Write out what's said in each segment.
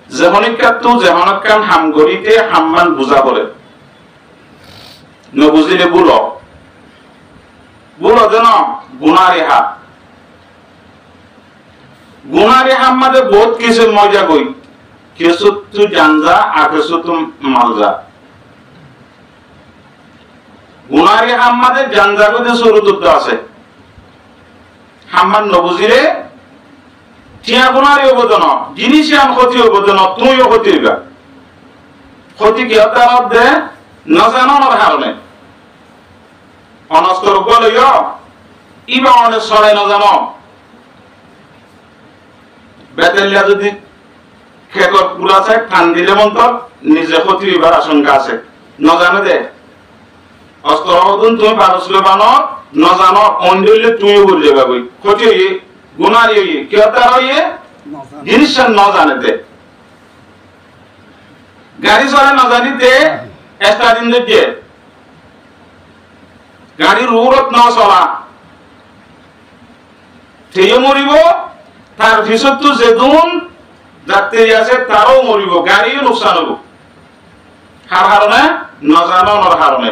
যেহনিকাতু যেহনকান হামগরিতে হাম্মান বুঝা করে নবুজিলে বুলো বুলো দেন গুনারে হাত গুনারে হাম্মাদে বহুত কিছু মজা কই কিছু তু জানজা আর কিছু তু মালজা গুনারে হাম্মাদে জানজা কইতে শুরুত আছে হাম্মান নবুজিরে টিয়া গুনারে অবদান জিনিস আন ক্ষতি অবদান তুইও ক্ষতি হইবা ক্ষতি কি তার মধ্যে না জানানোর কারণে অনস্তর বলিও ইবা অনেক সরাই না জানো বেতেলিয়া যদি খেকর পুরা আছে টান দিলে মন্তর নিজে ক্ষতি হইবার আশঙ্কা আছে না জানে দে অস্ত্র অবদান তুমি পারসলে বানো না জানো অন্যলে তুইও বলে যাবে বই ক্ষতি হই গুনারি হই কি তার হইয়ে জিনিস না জানে দে গাড়ি চলে না জানিতে স্টার্টিং দিয়ে গাড়ি রুরত না চলা সেই মরিব তার ভিতর তো যেদুন যাত্রী আছে তারও মরিব গাড়িও লোকসান হব কার কারণে না জানানোর কারণে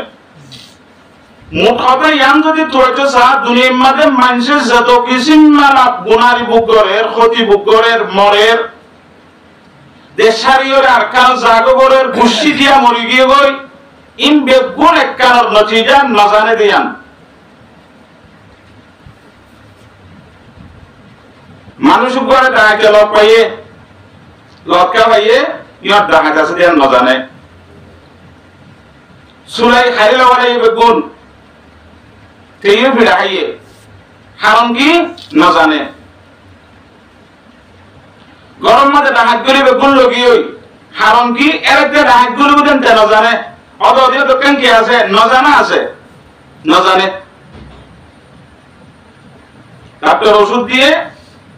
মোট কথা ইয়ান যদি তোইতে চা দুনিয়ার মাঝে মানুষের যত কিসিম মালা গুনারি বুক করে ক্ষতি বুক করে মরের দেশারিয়র আর কাল জাগরের গুষ্টি দিয়া মরি গিয়ে গই ইন বেগুন এক কারণ নতিজা না জানে দিয়ান মানুষ উপরে ডাকে লক পাইয়ে লক্কা পাইয়ে ইয়ার ডাকা কাছে দিয়ান না জানে সুলাই খাইলে ওরে বেগুন তেইও ভিড়াইয়ে কারণ কি না জানে গরম মাঝে ডাহাত গুলি বেগুন লগি হই কারণ কি এর একটা ডাহাত গুলি বুঝেন না জানে অদিও দোকান কি আছে না জানা আছে না জানে ডাক্তার ওষুধ দিয়ে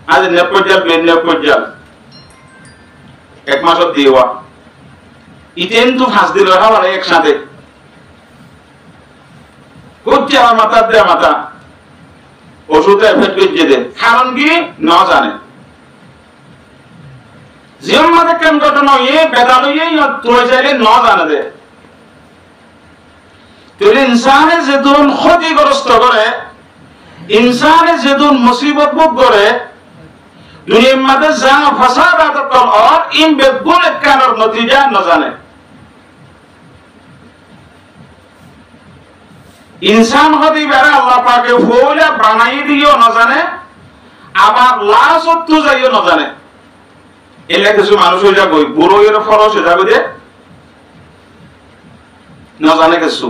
আজ নেপজাল বেন নেপজাল এক মাস দিওয়া ইতেন তো ফাঁস দিল হাওয়ার একসাথে করছে আমার মাথা দে মাথা ওষুধে এফেক্ট করছে দে কারণ কি না জানে জীবন মাঝে কেন ঘটনা ইয়ে বেদাল ইয়ে তুলে চাইলে না জানে দে তুলে ইনসানে যেদুন ক্ষতিগ্রস্ত করে ইনসানে যেদুন মুসিবত ভোগ করে দুনিয়ার মাঝে যা ফাসাদ আতকল আর ইন বেগুন এক কারণ নতিজা না জানে ইনসান হতে পারে আল্লাহ পাকে ফুলে বানাই দিও না জানে আবার লাশত্ব যাইও না জানে এলে কিছু মানুষ হয়ে যাবো বুড়োয়ের ফরস হয়ে যাবে যে না জানে কিছু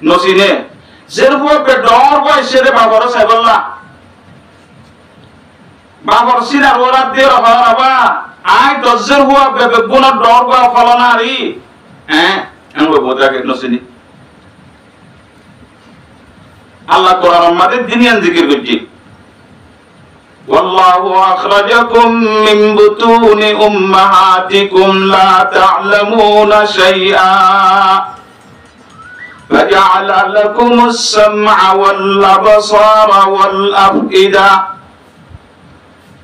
নসিনে যেরকম ডর বয়সে রে বাবার সাইবল্লা বাবার সিনার ওরা দিয়ে রাখা আয় দশের হুয়া বেগুনের ডর বা ফলনারি হ্যাঁ আমি বোঝাকে নসিনি আল্লাহ কোরআন মাঝে দিনিয়ান জিকির করছি والله أخرجكم من بطون أمهاتكم لا تعلمون شيئا فجعل لكم السمع والأبصار والأفئدة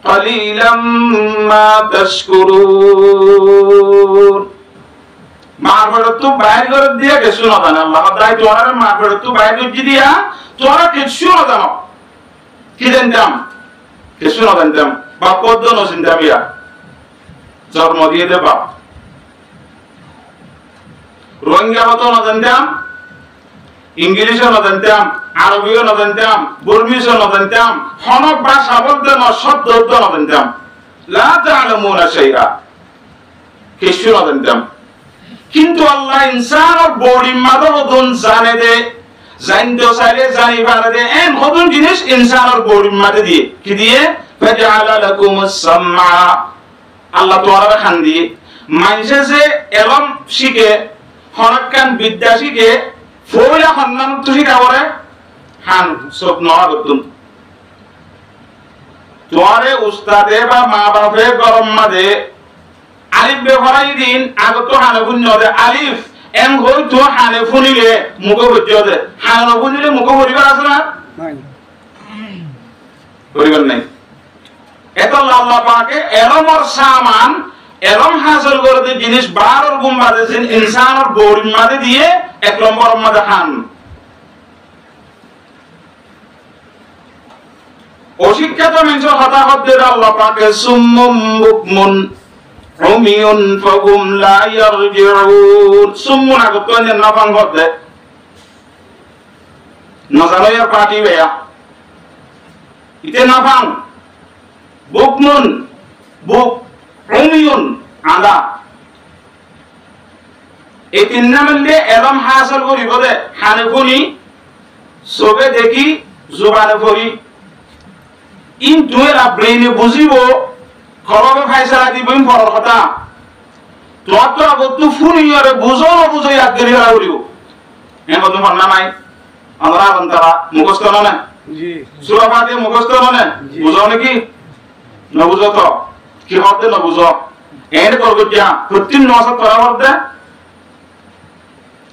قليلا ما تشكرون মারফড়তু বাইর করে দিয়া কিছু না জানে আল্লাহ তাই তোরা মারফড়তু বাইর করে দিয়া তোরা কিছু না জানো কি জানতাম কিছু না জানতাম বা পদ্ম না চিন্তাম ইয়া জন্ম দিয়ে দে বাপ রোহিঙ্গা মতো না জানতাম ইংলিশও না জানতাম আরবিও না জানতাম বুর্মিশও না জানতাম হনক ভাষা বলতে না শব্দ না জানতাম লা তা'লামুনা শাইআ কিছু না জানতাম কিন্তু আল্লাহ ইনসানের বডি মাদন জানে দে জানতে চাইলে জানি পারে দে এন হদন জিনিস ইনসানের বডি মাদে দিয়ে কি দিয়ে ফাজআলা লাকুমুস সামআ আল্লাহ তোরা খান দিয়ে মানুষে যে এলম শিখে হরকান বিদ্যা শিখে ফয়লা খান্নান তো শিখা করে হান সব নয়া করতুন তোরে উস্তাদে বা মা বাপে গরম মাদে আলিফ বেফরাই দিন আগত হানে বুঝতে আলিফ এম হই তো হানে ফুনিলে মুখ বুঝতে হানে বুঝলে মুখ পরিবার আছে না নাই পরিবার নাই এত আল্লাহ পাকে এরমর সামান এলম হাসিল করতে জিনিস বারোর গুম বাজেছেন ইনসানের গৌরিম মাঝে দিয়ে 1 নম্বর মাঝে খান অশিক্ষিত মানুষের হতাহত দিয়ে আল্লাহ পাকে সুম্মুম বুকমুন উমিয়ুন ফাহুম লা ইয়ারজিউন সুম্মুন আগত না পান করতে নজারয়ার পার্টি বেয়া ইতে না পান বুকমুন বুক উমিয়ুন আদা এই তিন নামে এলম হাসিল করিব দে হানে শুনি চবে দেখি জোবানে পড়ি ইন তুয়েরা ব্রেইনে বুঝিব খবরে ফাইসালা দিবইন পড়ার কথা তোর তো আগত ফুনিয়রে বুঝো না বুঝো ইয়াদ করি হলা করিব এন কত ফন্না নাই আমরা বন্তারা মুখস্থ না জি সূরা ফাতিহা মুখস্থ না বুঝো নাকি না বুঝো তো কি হতে না বুঝো এর করব যা প্রতিদিন নমাজ পড়া হতে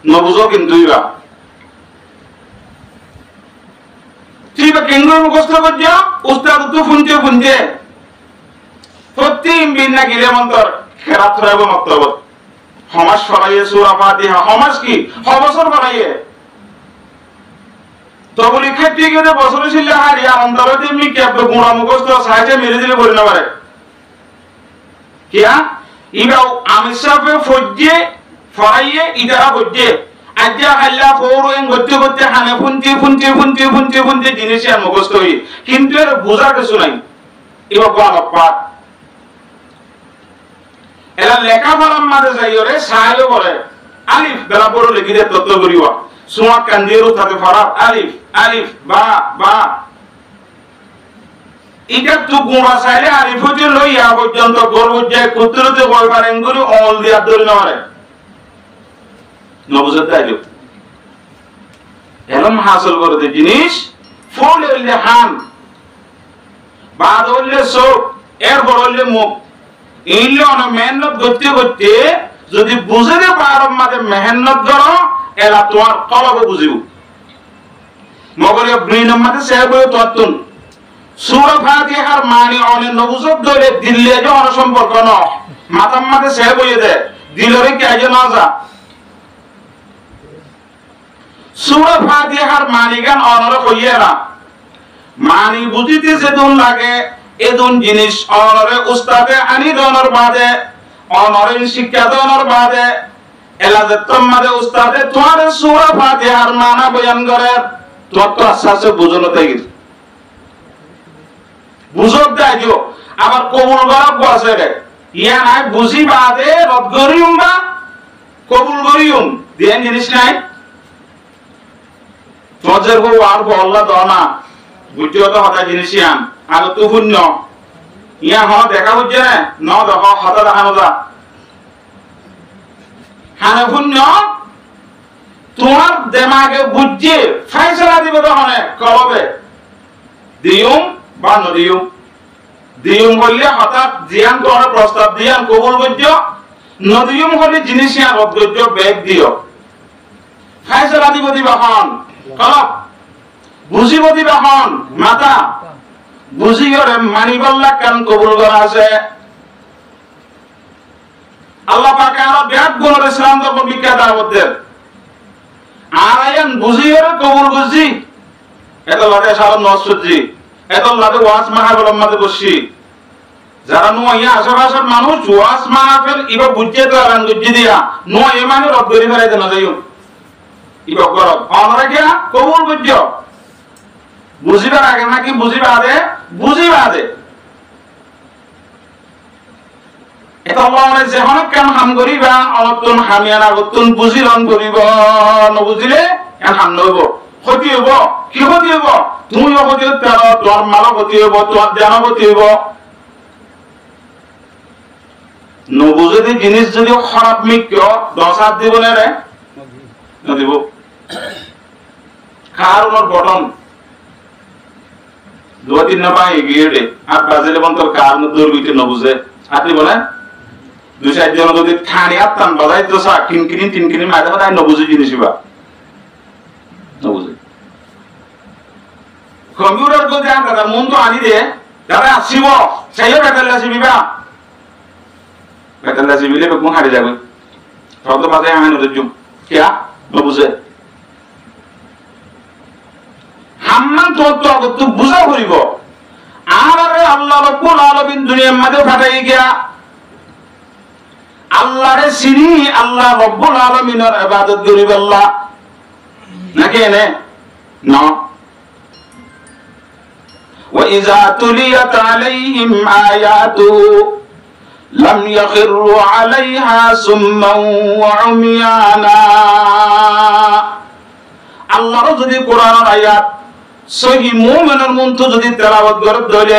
না বুঝো কিন্তু ইবা ঠিক কেন্দ্র মুখস্থ করছে উস্তাদ তো শুনতে প্রতিদিন বিনা গিলে মন্তর খেরাত ধরাব মক্তব সমাজ ফলাইয়ে সূরা ফাতিহা সমাজ কি বছর ফলাইয়ে তো বলি খাইতে গেলে বছর ছিল হারিয়া অন্তরতে মি কেব গুণা মুখস্থ সাইতে মেরে দিলে বলি না পারে কিয়া ইবাও আমিসাফে ফজ্জে ফরাইয়ে ইদারা বজ্জে আজ্জা হাল্লা ফৌর এন গতি গতি হানে ফুনতে জিনিস আর মুখস্থ হই কিন্তু এর বোঝার কিছু নাই ইবা গোয়ালপাত এলা লেখাপড়ার মাঝে যাইরে সাহায্য করে আলিফ বেলা পড়ো লিখি দে তত্ত্ব করিবা সুমা কান্দিরু তাতে ফরাত আলিফ বা ইটা তু গুণা চাইলে আলিফ হতে লইয়া পর্যন্ত গর্ব যায় কুতুরতে বই পারেন গুরু অল দিয়া ধরে না পারে নবুঝতে আইলো এলম হাসিল করতে জিনিস ফুল হইলে হান বাদ হইলে চোখ এর বড় হইলে মুখ এইলে অনেক মেহনত করতে যদি বুঝে দে পারম মাঝে মেহনত করো এরা তোমার কলবে বুঝিব মগরিয়া ব্রেইনের মাঝে সে বই তত্তুন সূরা ফাতিহার মানে অনেক নবুজত ধরে দিল্লে যে অনেক সম্পর্ক ন মাথার মাঝে সে বইয়ে দে দিলরে কি আজ না যা সূরা ফাতিহার মানি গান অনর কইয়েরা মানি বুঝিতে যেদুন লাগে এদুন জিনিস অনরে উস্তাদে আনি দনর বাদে অনরে শিক্ষা দনর বাদে এলাজে তোমাদে উস্তাদে তোমার সূরা ফাতিহার মানা বয়ান করে তত আশ্বাসে বুঝনো তাই বুঝক দাইও আবার কবুল গরব বসে রে ইয়া নাই বুঝি বাদে রদ করিউম বা কবুল করিউম দেন জিনিস নাই তোজের গো আর বল্লা দনা বুঝিও তো হতা জিনিসিয়ান আর তো শূন্য ইয়া হ দেখা হচ্ছে না ন দেখো হতা দেখানো যা হানে শূন্য তোমার দেমাগে বুঝছে ফাইসলা দিব তখন কলবে দিউম বা নদিউম দিউম বললে হঠাৎ জিয়ান তোমার প্রস্তাব দিয়ান কবুল করছো নদিউম হলে জিনিসিয়ান রদ করছো ব্যাগ দিও ফাইসলা দিব দিবা হন কলব বুঝিব দিবা হন মাতা বুঝি করে মানিবল্লা কান কবুল করা আছে আল্লাহ পাকে আরো ব্যাগ গুণের ইসলাম ধর্ম বিখ্যাত আমাদের আর আয়ান বুঝি করে কবুল বুঝি এত লাগে সারা নসুজি এত লাগে ওয়াজ মাহফিলের মধ্যে বসি যারা নোয়া আশেপাশের মানুষ ওয়াজ মাহফিল ইবা বুঝতে তো আরাম বুঝি দিয়া নোয়া এই মানে রব ধরে ফেলাইতে না যাইও ইবা গরব আমরা কি কবুল বুঝছো বুঝিবার আগে নাকি বুঝিবা দে এটা আল্লাহ যে অনেক কাম হাম করিবা অনতুন হামিয়ান আগতুন বুঝিলন করিব নবুঝিলে এন হাম নইব ক্ষতি হইব কি ক্ষতি হইব তুমি ক্ষতি হতে পারো তোর মাল ক্ষতি হইব তোর জ্ঞান ক্ষতি হইব নবুঝে জিনিস যদি খারাপ মিক্য 10 হাত দিব না রে দিব খার ওর বটন 2-3 না পাই গিয়ে রে আর বাজেলে বন্তর কার দূর হইতে নবুঝে আপনি বলেন 2-4 জন যদি খানি আত্তান বাজাই তো সা কিনকিনি মাঝে মাঝে নবুঝে জিনিসবা নবুঝে কম্পিউটার কো জান দাদা মন তো আনি দে দাদা আসিব সেইও বেটাল আসিবা বেতাল্লা জিবিলে বেগুন হারে যাবে শব্দ বাজে আমি নদীর জুম কিয়া বুঝে হাম্মান তো বুঝা করিব আর আল্লাহ রাব্বুল আলামিন দুনিয়ার মধ্যে পাঠাই গিয়া আল্লাহরে চিনি আল্লাহ রাব্বুল আলামিনের ইবাদত করিব আল্লাহ নাকি এনে না وإذا تليت عليهم آياته لم يخروا عليها سما وعميانا আল্লাহর যদি কোরআনের আয়াত সহি মুমিনের মন্ত যদি তেলাওয়াত করে ধরে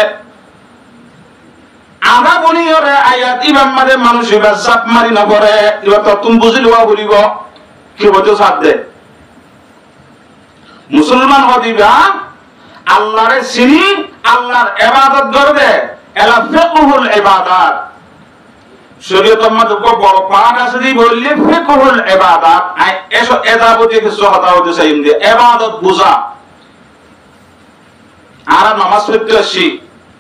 আমরা বলি ওরে আয়াত ইমাম মারে মানুষ এবার চাপ মারি না করে এবার তো তুমি বুঝিলবা বলিব কি বলতে সাথ দে মুসলমান হদিবা আল্লাহরে চিনি আল্লাহর ইবাদত করবে এলা ফিকহুল ইবাদাত শরীয়তের মধ্যে বড় পাঠ আছে দি বললে ফিকহুল ইবাদাত এসো এদাবতি কিছু কথা হতে চাইম দিয়ে ইবাদত বুঝা আর নামাজ পড়তে আসি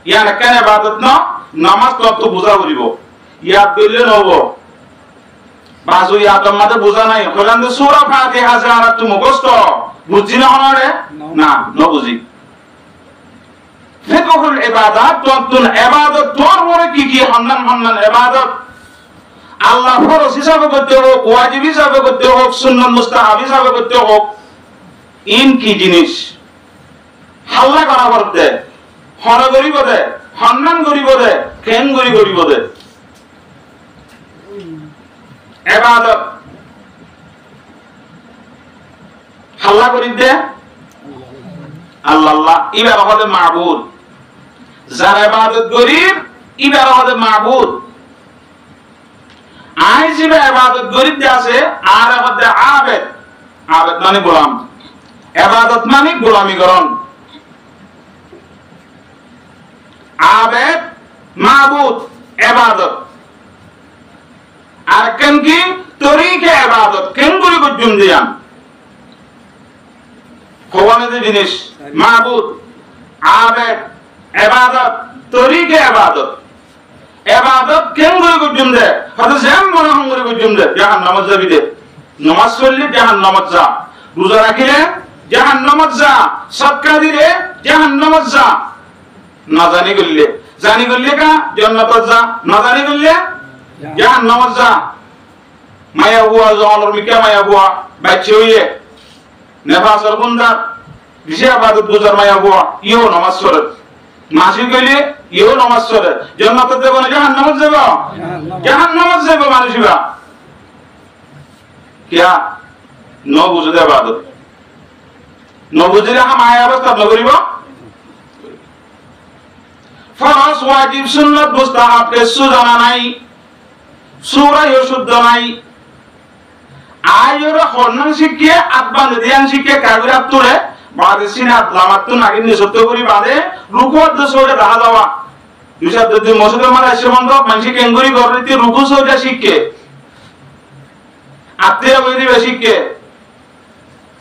ইয়ার কেন ইবাদত না নামাজ তো বুঝা বলিব ইয়াদ দিলে নব বাজু ইয়াদর মধ্যে বুঝা নাই কইলাম যে সূরা ফাতিহা যারা তুমি মুখস্থ বুঝি না হনারে না ন বুঝি ফিকহুল ইবাদাত তো ইবাদত তোর পরে কি কি হান্নান ইবাদত আল্লাহ ফরজ হিসাবে করতে হোক ওয়াজিব হিসাবে করতে হোক সুন্নাত মুস্তাহাব হিসাবে করতে হোক ইন কি জিনিস হাল্লা করা করতে হর গরিব দে সম্মান গরিব দে কেন গরিব দে ইবাদত হাল্লা করি দে আল্লাহ ইবার হতে মাবুদ যার ইবাদত গরিব ইবার হতে মাবুদ আই জিবে ইবাদত গরিব দে আছে আর হতে আবেদ আবেদ মানে গোলাম ইবাদত মানে গোলামি করন আবেদ মাবুদ ইবাদত আর কেন কি তরিকে ইবাদত কেন করি বুঝুম দিয়াম কোয়ানে যে জিনিস মাবুদ আবেদ ইবাদত তরিকে ইবাদত ইবাদত কেন করি বুঝুম দে হয়তো যেম মনে হং করি বুঝুম দে জাহান্নামে যাবি দে নামাজ পড়লে জাহান্নামে যা রোজা রাখিলে জাহান্নামে যা সাদকা দিলে জাহান্নামে যা না জানি করলে কা জান্নাতে যা না জানি করলে জাহান্নামে যা মায়া বুয়া জওয়ানোর মিকা মায়া বুয়া বাচ্চা হইয়ে নেফাসর গুন্দার বিশে ইবাদত গুজার মায়া বুয়া ইও নামাজ পড়ে মাসি কইলে ইও নামাজ পড়ে জান্নাতে যাব না জাহান্নামে যাব মানুষিবা কিয়া ন বুঝে ইবাদত ন বুঝিলে হাম আয়া অবস্থা ন করিব ফরজ ওয়াজিব সুন্নাত মুস্তাহাব কিছু জানা নাই সূরা শুদ্ধ নাই আয়রে হরনান শিখিয়ে আতবান দিয়ান শিখিয়ে কাগরে আতুরে বাদে সিনাত লামাত নাগি নিসত্ব করি বাদে রুকুত দসরে দেখা যাওয়া দুইটা যদি মসজিদের মানে এসে বন্ধ মানসি কেঙ্গুরি গররিতে রুকু সওজা শিখে আত্মীয় বৈরি শিখে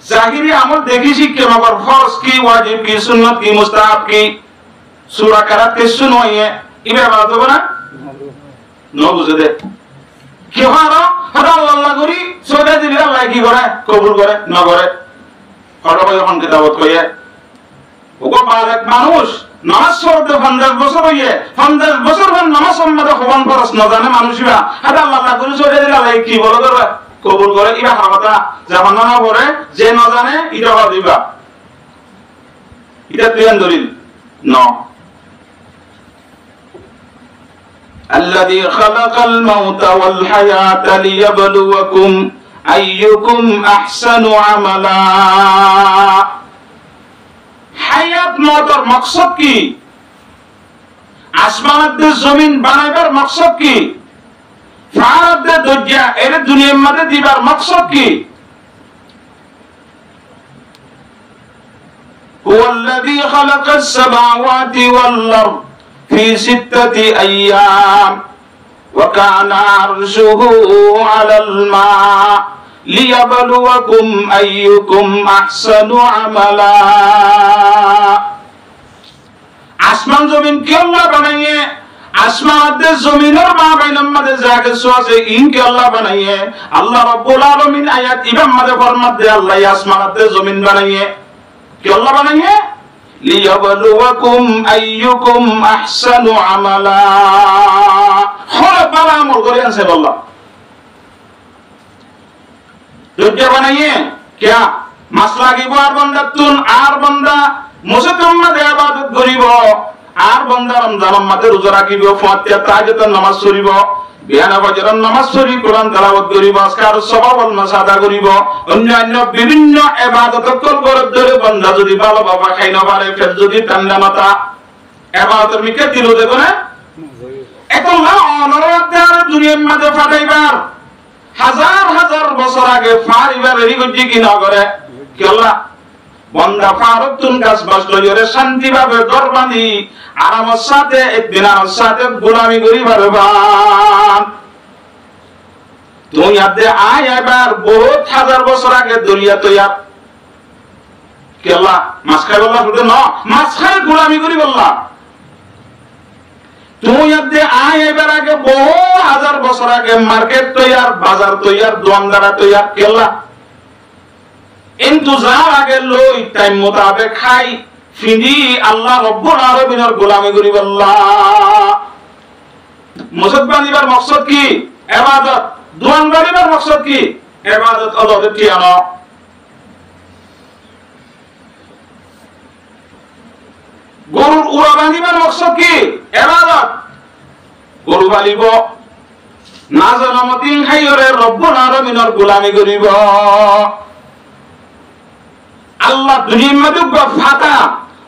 জাহিরি আমল দেখি শিখে মগর ফরজ কি ওয়াজিব কি সুন্নাত কি মুস্তাহাব কি সূরা কারাত কিছু নয় ইবে বাদ হবে না ন বুঝে দে কি হারা হারা আল্লাহ করি সদা দিলে আল্লাহ কি করে কবুল করে না করে হঠাৎ যখন কিতাবত কইয়ে ওগো বারেক মানুষ নামাজ পড়তে 50 বছর হইয়ে 50 বছর হন নামাজ সম্মত হবান ফরজ না জানে মানুষরা হারা আল্লাহ করি সদা দিলে আল্লাহ কি বলে করে কবুল করে ইবা কথা যখন না পড়ে যে না জানে এটা দিবা এটা তুই দলিল না الذي خلق الموت والحياة ليبلوكم أيكم أحسن عملا حياة موتر مقصد کی আসমানত দে জমিন বানাইবার মকসদ কি ফারাত দে দুনিয়া এর দুনিয়ার মধ্যে দিবার মকসদ কি هو الذي خلق السماوات والأرض في 6 أيام وكان عرشه على الماء ليبلوكم أيكم أحسن عملا আসমান জমিন কে আল্লাহ বানাইয়ে আসমানে জমিনের মাবাইনের মধ্যে যা কিছু আছে ইনকে আল্লাহ বানাইয়ে আল্লাহ রাব্বুল আলামিন আয়াত ইমাম মধ্যে ফরমাত দে আল্লাহ আসমানে জমিন বানাইয়ে কি আল্লাহ বানাইয়ে লিয়াবলুয়াকুম আইয়ুকুম আহসানু আমালা হল ভালো আমল করে আছে আল্লাহ দুনিয়া বানাইয়ে क्या মাসলা গিব আর বান্দা তুন আর বান্দা মসজিদের মধ্যে ইবাদত করিব আর বান্দা রমজানের মধ্যে রোজা রাখিব ফাতিহা তাহাজ্জুদের নামাজ পড়িব বিয়ানা ফজরের নামাজ পড়ি কোরআন তেলাওয়াত করিব আজকার সওয়াব মাসাদা করিব অন্যান্য বিভিন্ন ইবাদত করবার ধরে বান্দা যদি ভালোভাবে খাই না পারে ফের যদি ঠান্ডা মাথা ইবাদতের মিকে দিল দেখো না এখন না অনরতে আর দুনিয়ার মধ্যে ফাটাইবার হাজার হাজার বছর আগে ফারিবার রিগজি কি না করে কি আল্লাহ বন্দা ফারতুন গাছ বাসলো জোরে শান্তি ভাবে দরবানি আরামের সাথে একদিন আমার সাথে গোলামি করি পারবান তুই আদে আয় এবার বহুত হাজার বছর আগে দুনিয়া তৈয়ার কি আল্লাহ মাছ খাই বললা শুধু না মাছ খাই গোলামি করি বললা তুই আদে আয় এবার আগে বহু হাজার বছর আগে মার্কেট তৈয়ার বাজার তৈয়ার দোকানদারা তৈয়ার কি আল্লাহ ইন্তজার আগে লই টাইম মোতাবেক খাই ফিনি আল্লাহ রব্বুল আলামিনের গোলামি করি আল্লাহ মসজিদ বানিবার মকসদ কি ইবাদত দোকান বানিবার মকসদ কি ইবাদত আল্লাহর টিয়ানো গরুর উড়া বানিবার মকসদ কি ইবাদত গরু বালিব না জানামতিন খাইরে রব্বুল আলামিনের গোলামি করিব আল্লাহ দুনিয়ার মধ্যে ফাতা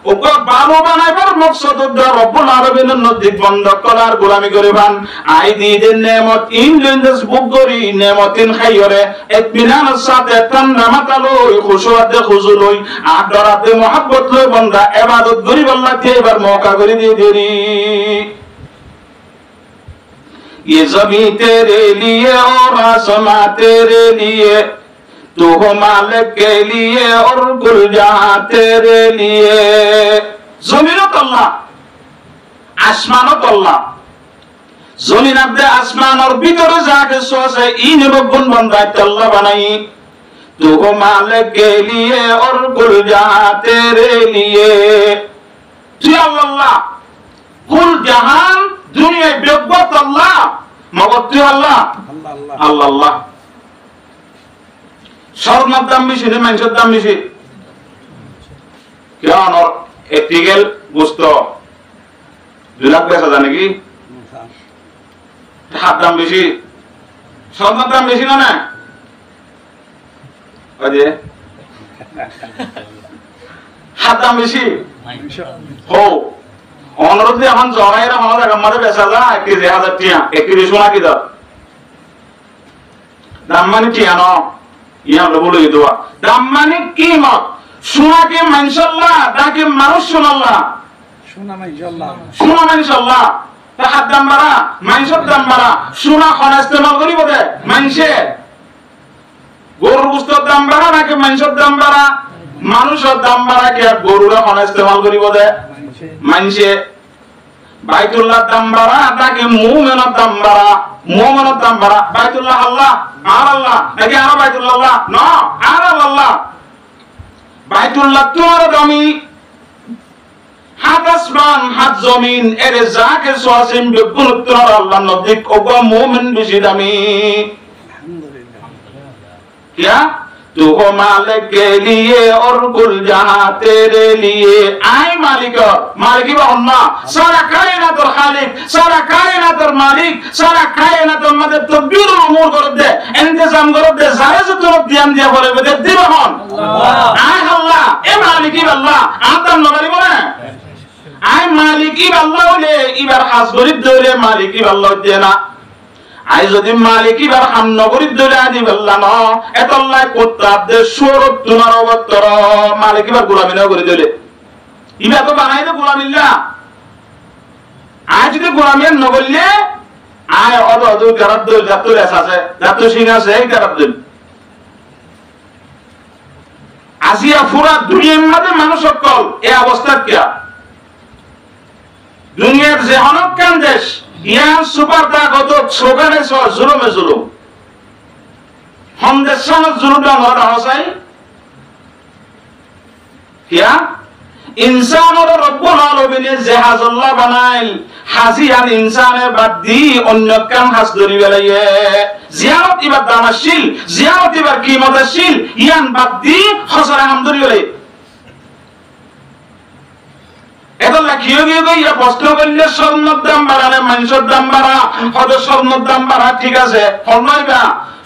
ওকে ভালো বানাইবার মকসদ রব্বুল আলামিনের নজিক বন্ধ করার গোলামি করিবান আই দিন নেমত ইনলেন্ডস বুক করি নেমতিন খাইরে ইতমিনানের সাথে ঠান্ডা মাথা লই খুশুয়াতে খুজু লই আদরাতে মোহাব্বত লই বান্দা ইবাদত করিব আল্লাহ তে এবার মওকা করে দিয়ে দেরি ये ज़मीं तेरे लिए और आसमां तेरे लिए तू हो मालिक के लिए और कुल जहां तेरे लिए जमीनत अल्लाह आसमानत अल्लाह जमीन अब्दे आसमान और भीतरे जाके सोचे इन रब्बुन बंदा अल्लाह बनाई तू हो मालिक के लिए और कुल जहां तेरे लिए तू अल्लाह कुल जहान दुनिया बेगत अल्लाह मगर तू अल्लाह अल्लाह अल्लाह স্বর্ণের দাম বেশি না মানুষের দাম বেশি কেন এটিকেল গোস্ত 2 লাখ বেচা যায় নাকি হাত দাম বেশি স্বর্ণের দাম বেশি না ওই যে হাত দাম বেশি হো অনুরোধ এখন জমাইরা হওয়া জায়গা মধ্যে বেচা যায় 1 কেজি 1000 টাকা 1 কেজি সোনা কি দাম মানে টিয়া ন ইয়া আমরা বলে দেওয়া দাম মানে কিমত সোনা কি মানসাল্লাহ নাকি মানুষ সোনাল্লাহ সোনা মানসাল্লাহ তা হাত দাম বাড়া মানুষের দাম বাড়া সোনা খনা ইস্তেমাল করিব দে মানুষে গরুর গোস্তের দাম বাড়া নাকি মানুষের দাম বাড়া মানুষের দাম বাড়া কি গরুরা খনা ইস্তেমাল করিব দে মানুষে বাইতুল্লাহ দাম বাড়া নাকি মুমিনের দাম বাড়া মুমিনের দাম বাড়া বাইতুল্লাহ আল্লাহ আর আল্লাহ নাকি আর বাইতুল্লাহ আল্লাহ না আর আল্লাহ বাইতুল্লাহ তোমার দামি হাত আসমান হাত জমিন এর যাকে সোয়াসিম বিপুল তোমার আল্লাহ নজিক ওগো মুমিন বেশি দামি আলহামদুলিল্লাহ क्या तू हो मालिक के लिए और कुल जहां तेरे लिए आए मालिक मालिक बहन्ना सारा कायनात और खालिक सारा कायनात और मालिक सारा कायनात और मदद तदबीर उमूर कर दे इंतजाम कर दे सारे से तो ध्यान दिया बोले दे दिबहन आए अल्लाह ए मालिक अल्लाह आदम नबी बोले आए मालिक अल्लाह बोले इबार खास गरीब दौले मालिक अल्लाह देना আই যদি মালিক ইবার হাম নগরী দলে আদি বললাম এতল্লাই কোত্তাদের সৌরভ তোমার অবতর মালিক ইবার গোলামি না করে দিলে ইবা তো বানাই দে গোলামিল্লা আজ যদি গোলামি না করলে আয় অদ অদ গারাত দল যাত্র আছে যাত্র সিং আছে এই গারাত দল আজিয়া পুরা দুনিয়ার মধ্যে মানুষ সকল এই অবস্থা কি দুনিয়ার যে অনকান দেশ ইয়ার সুপার তাগত সোগানে জুলুমে জুলুম হন্দেশানত জুলুমটা নড়া হসাই কিয়া ইনসানর রব্বুল আলামিন জাহাজুল্লাহ বানাইল হাজিয়ান ইনসানে বাদ দি অন্য কাম হাস ধরি বেলাইয়ে জিয়ারত ইবার দামাশিল জিয়ারত ইবার কিমতাশিল ইয়ান বাদ দি হসর আলহামদুলিল্লাহ এদলা কিও কিও ইয়া প্রশ্ন করলে স্বর্ণের দাম বাড়ালে মানুষের দাম বাড়া হয়তো স্বর্ণের দাম বাড়া ঠিক আছে হনইবা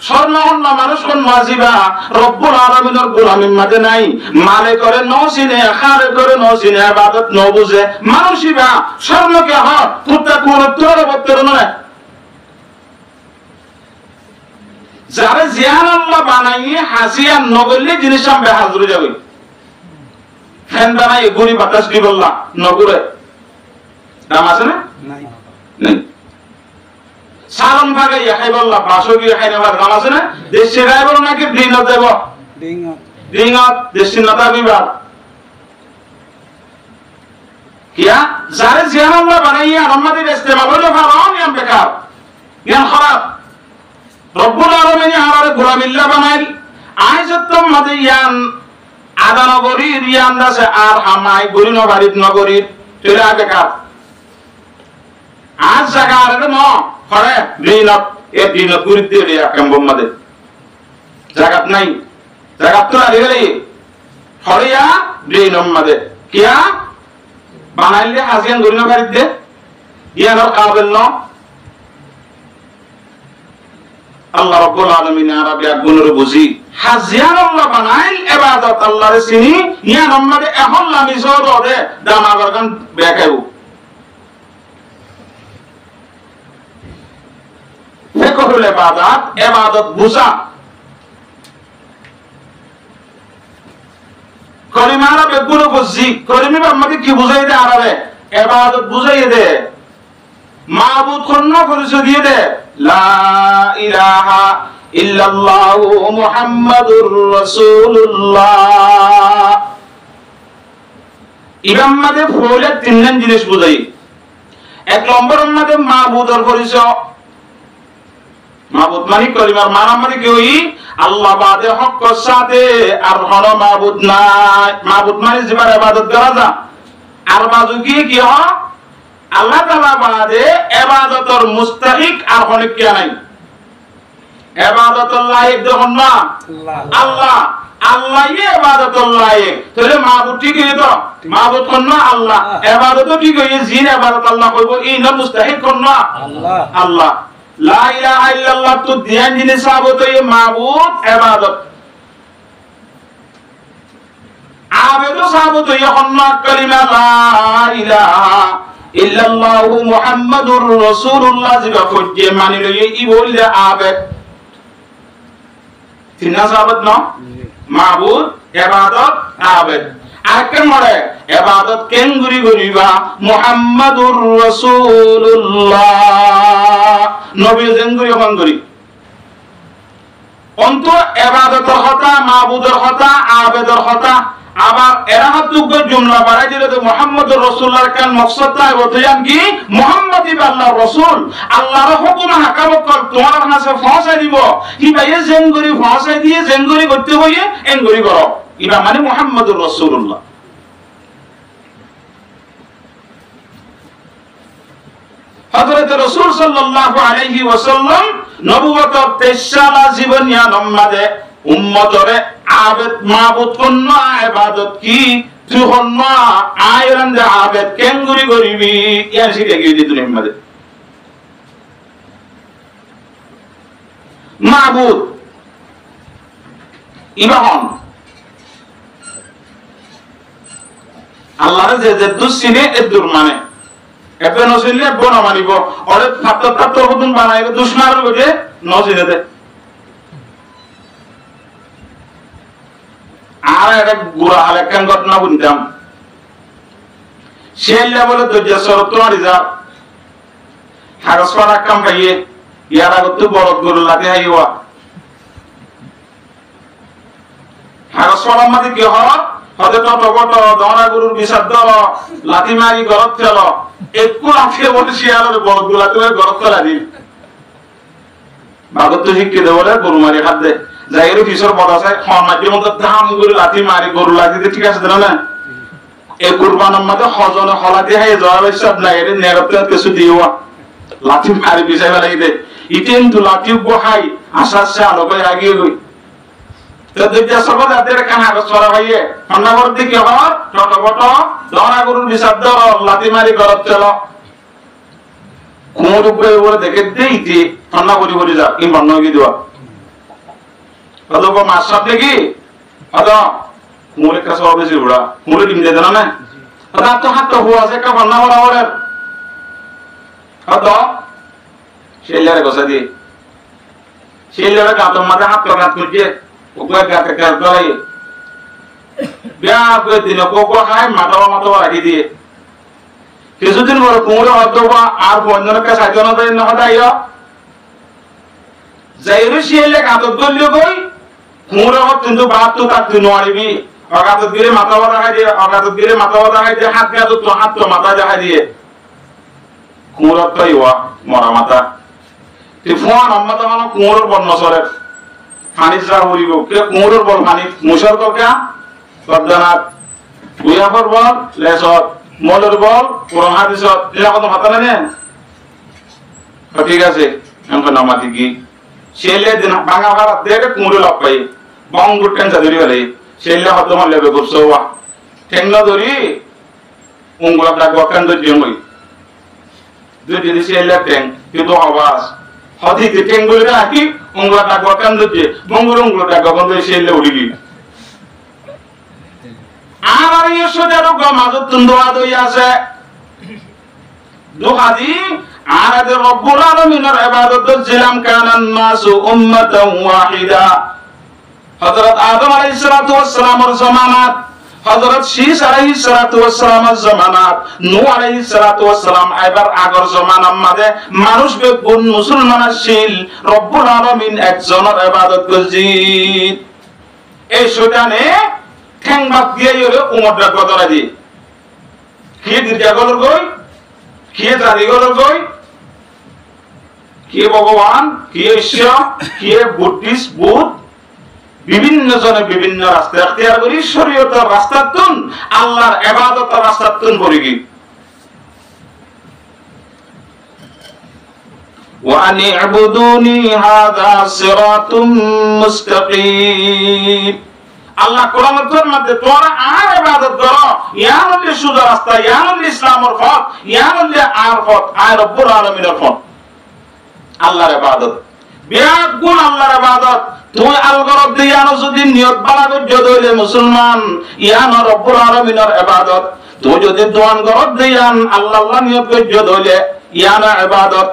স্বর্ণ হন্য মানুষ কোন মাজিবা রব্বুল আলামিনের গোলামির মাঝে নাই মালে করে নসিনে খারে করে নসিনে ইবাদত ন বুঝে মানুষইবা স্বর্ণকে হ কুত্তা কোন তোর বত্তর নয় যারা জিয়ান আল্লাহ বানাইয়ে হাসিয়ান নগরলে জিনিস আমি হাজরে যাবে ফ্যান বানাই গুড়ি বাতাস দি বললা নগরে দাম আছে না নাই নাই সালন ভাগে খাই বললা বাসো গিয়ে খাই নেবার দাম আছে না দেশে গায় বল নাকি দিন দেব দিন দেশে নাতা বিবাদ কিয়া যারা জিয়ান আল্লাহ বানাইয়া রহমাতের ইস্তেমাল হলো ফারান ইয়াম বেকার জ্ঞান খারাপ রব্বুল আলামিন আমারে গোলামিল্লাহ বানাইল আইজতম মাদে ইয়ান আদা নগরীর ইয়ান দাসে আর হামাই গরি নগরীর নগরীর তেরা বেকার আজ জায়গা আর ন করে দিনত এ দিনত গুরিতে রে কাম্বম মাদে জায়গাত নাই জায়গাত তো আলি গেলি হরিয়া দিনম মাদে কিয়া বানাইলে হাজিয়ান গরি নগরীর দে ইয়ানোর কাবিল ন আল্লাহ রাব্বুল আলামিন আরবি গুণের বুঝি হাজিয়ান আল্লাহ বানাইল ইবাদত আল্লাহর চিনি ইয়া নম্বরে এখন লামি জোরে দামাগর গান বেকাইবো ফিকহুল ইবাদত ইবাদত বুঝা কলিমা আরবি গুণ বুঝি কলিমা আমাকে কি বুঝাই দে আরবে ইবাদত বুঝাই দে মাবুদ কোন পরিচয় দিয়ে দে লা ইলাহা ইল্লাল্লাহু মুহাম্মাদুর রাসূলুল্লাহ ইমাম মাদে ফলে তিনজন জিনিস বুঝাই এক নম্বর মাদে মাবুদের পরিচয় মাবুদ মানে কলিমার মানে মানে কি আল্লাহ বাদে হক সাথে আর কোন মাবুদ নাই মাবুদ মানে জিবার ইবাদত করা যা আর বাজু কি হয় আল্লাহ তাআলা বাদে ইবাদতের মুস্তাহিক আর কোন কি নাই ইবাদতুল লাইক দেখুন না আল্লাহ আল্লাহই ইবাদতুল লাইক তাহলে মাবুদ ঠিক হইতো মাবুদ কোন না আল্লাহ ইবাদত ঠিক হই জিন ইবাদত আল্লাহ কইবো এই না মুস্তাহিক কোন না আল্লাহ আল্লাহ লা ইলাহা ইল্লাল্লাহ তো ধ্যান জিনিস সাবত এই মাবুদ ইবাদত আবেদো সাবত এই কোন না কালিমা লা ইলাহা ইল্লাল্লাহু মুহাম্মাদুর রাসূলুল্লাহ জিবা কইছে মানি লই ই বললে আবেদ তিনা সাবত না মাবুদ ইবাদত আবেদ আরেকটা মরে ইবাদত কেন গুরি গরিবা মুহাম্মাদুর রাসূলুল্লাহ নবী জেঙ্গুরি কোন গরি অন্ত ইবাদতের কথা মাবুদের কথা আবেদের কথা আবার এরাহাতুক জুমলা বাড়াই দিলে তো মুহাম্মদুর রাসূলুল্লাহর কান মাকসাদটা বলতেন কি মুহাম্মদ ইবা আল্লাহর রাসূল আল্লাহর হুকুম হাকাম কর তোমার কাছে পৌঁছাই দিব কি ভাই জেঙ্গুরি পৌঁছাই দিয়ে জেঙ্গুরি করতে হইয়ে এঙ্গুরি করো ইবা মানে মুহাম্মদুর রাসূলুল্লাহ হযরত রাসূল সাল্লাল্লাহু আলাইহি ওয়াসাল্লাম নবুয়তের 23 সালা জীবন নিয়া নম্মাদে উম্মতরে আবেদ মাবুদ কোন ইবাদত কি তুই হন না আয়রান দে আবেদ কেঙ্গুরি করিবি ইয়ার শিখে গিয়ে দিত নম্মাদে মাবুদ ইবাহন আল্লাহর যে দুসিনে এদুর মানে এবে নসিলে বন মানিব ওরে ফাত্তর ফাত্তর হুদুন বানাইবে দুশমার গজে নসিলে দে আর একটা গুড়া আলেকান ঘটনা বুনতাম সেল্লা বলে দজ্জা সরত রিজার্ভ কাগজ পড়া কাম পাইয়ে ইয়ার আগত বড় গরু লাগে হাইওয়া কাগজ পড়ার মধ্যে কি হয় হতে টটপট দরা গরুর বিচার ধর লাঠি মারি গরত ফেল একটু আজকে বলে শিয়ালের গরত গুলা তুমি গরত ফেলা দিন বাগত তো শিক্ষিত বলে গরু মারি হাত দে যাই পিছর বড় আছে মাটির মধ্যে ধাম করে লাঠি মারি গরু লাঠি ঠিক আছে না এই কুরবানের মধ্যে হজনে হলা দিয়ে হাই যাওয়া সব নাই এর নেরতে কিছু দিওয়া লাঠি মারি পিছাই ফেলাই দে ইটেন তো লাঠি বহাই আশা সে আলোকে আগিয়ে গই তো দুইটা সব যাদের কানা গছরা ভাইয়ে হন্নাবর দিকে হর টটপট দরা গরুর বিচার ধর লাঠি মারি গরত চল কোমর উপরে বলে দেখে দেই যে ঠান্ডা করি করি যা কি বন্ধ হয়ে দিবা অথবা মাছ সাপ দেখি অথবা কোমরের কাছে বেশি উড়া কোমরে ডিম দিয়ে দেন না অথবা তো হাত তো হওয়া আছে একটা বন্যা বরাবরের অথবা শেলারে গছা দিয়ে শেলারে গাঁতর মাঝে হাত তো গাঁত করছে ওগুলা গাঁতে গাঁত ধরাই বিয়া করে দিনে কোকো খায় মাথা রাখি দিয়ে কিছুদিন পরে কোমরে হয়তোবা আর বন্ধনের কাছে আইতো না তাই না হঠাইয়া যাইরে শিয়ালে গাঁতত গলিও গই কোমরে হত কিন্তু বাত তো তাক তুই নোয়ারিবি অগাতত গিরে মাথা বাঁধা খাই দিয়ে অগাতত গিরে মাথা বাঁধা খাই দিয়ে হাত গাঁতত তো হাত তো মাথা দেখাই দিয়ে কোমরত তো ইয়া মরা মাথা তুই ফোন আম্মা তো মানে কোমরের বর্ণ সরের পানি যা হরিব কে কোমরের বল পানি মুসর ককা সবজানাত উয়াফর বল লেসত মলের বল কোরআন হাদিসত এলা কত মাথা না ঠিক আছে এখন নামাতি কি ছেলে দিন ভাঙা ভাড়া দেখে কুমড়ে লাভ পাই বঙ্গ টেনসা ধরি ফেলে ছেলে হয়তো আমার লেবে করছো ঠেংনা ধরি উঙ্গুলা ডাক বকান ধরি মই দুই যদি ছেলে ঠেং কিন্তু আওয়াজ হদি ঠেং বলে রাখি উঙ্গুলা ডাক বকান ধরি বঙ্গুর উঙ্গুলা ডাক বকান ধরি ছেলে উড়িবি আর এই সোজারও মাজত তুন্দোয়া দই আছে দুহাদি আর আদের রব্বুল আলামিনের ইবাদত জিলাম কানান নাসু উম্মাতান ওয়াহিদা হযরত আদম আলাইহিস সালাতু ওয়াস সালামের জামানাত হযরত শীস আলাইহিস সালাতু ওয়াস সালামের জামানাত নূহ আলাইহিস সালাতু ওয়াস সালাম এবার আগর জামানার মাঝে মানুষ বেগুন মুসলমান ছিল রব্বুল আলামিন একজনের ইবাদত করজিত এই শয়তানে ঠ্যাং বাদ দিয়ে হলো উমরটা গতরা দি কি দিটা গলর কই কি জারি গলর কই কি ভগবান কি ঈশ্বর কি বুদ্ধিস্ট বুদ্ধ বিভিন্ন জনে বিভিন্ন রাস্তা ইখতিয়ার করি শরীয়তের রাস্তাতুন আল্লাহর ইবাদতের রাস্তাতুন বলিগি ওয়া আনি ইবুদুনি হাযা সিরাতুম মুস্তাকিম আল্লাহ কোরআনের মধ্যে তোরা আর ইবাদত করো ইয়া হলো সোজা রাস্তা ইয়া হলো ইসলামের পথ ইয়া হলো আর পথ আর রব্বুল আলামিনের পথ আল্লাহর ইবাদত বিরাট গুণ আল্লাহর ইবাদত তুই আলগরদ দিয়ানো যদি নিয়ত বালা গজ্জ দইলে মুসলমান ইয়ানো রব্বুল আলামিনের ইবাদত তুই যদি দোয়ান গরদ দিয়ান আল্লাহ নিয়ত গজ্জ দইলে ইয়ানো ইবাদত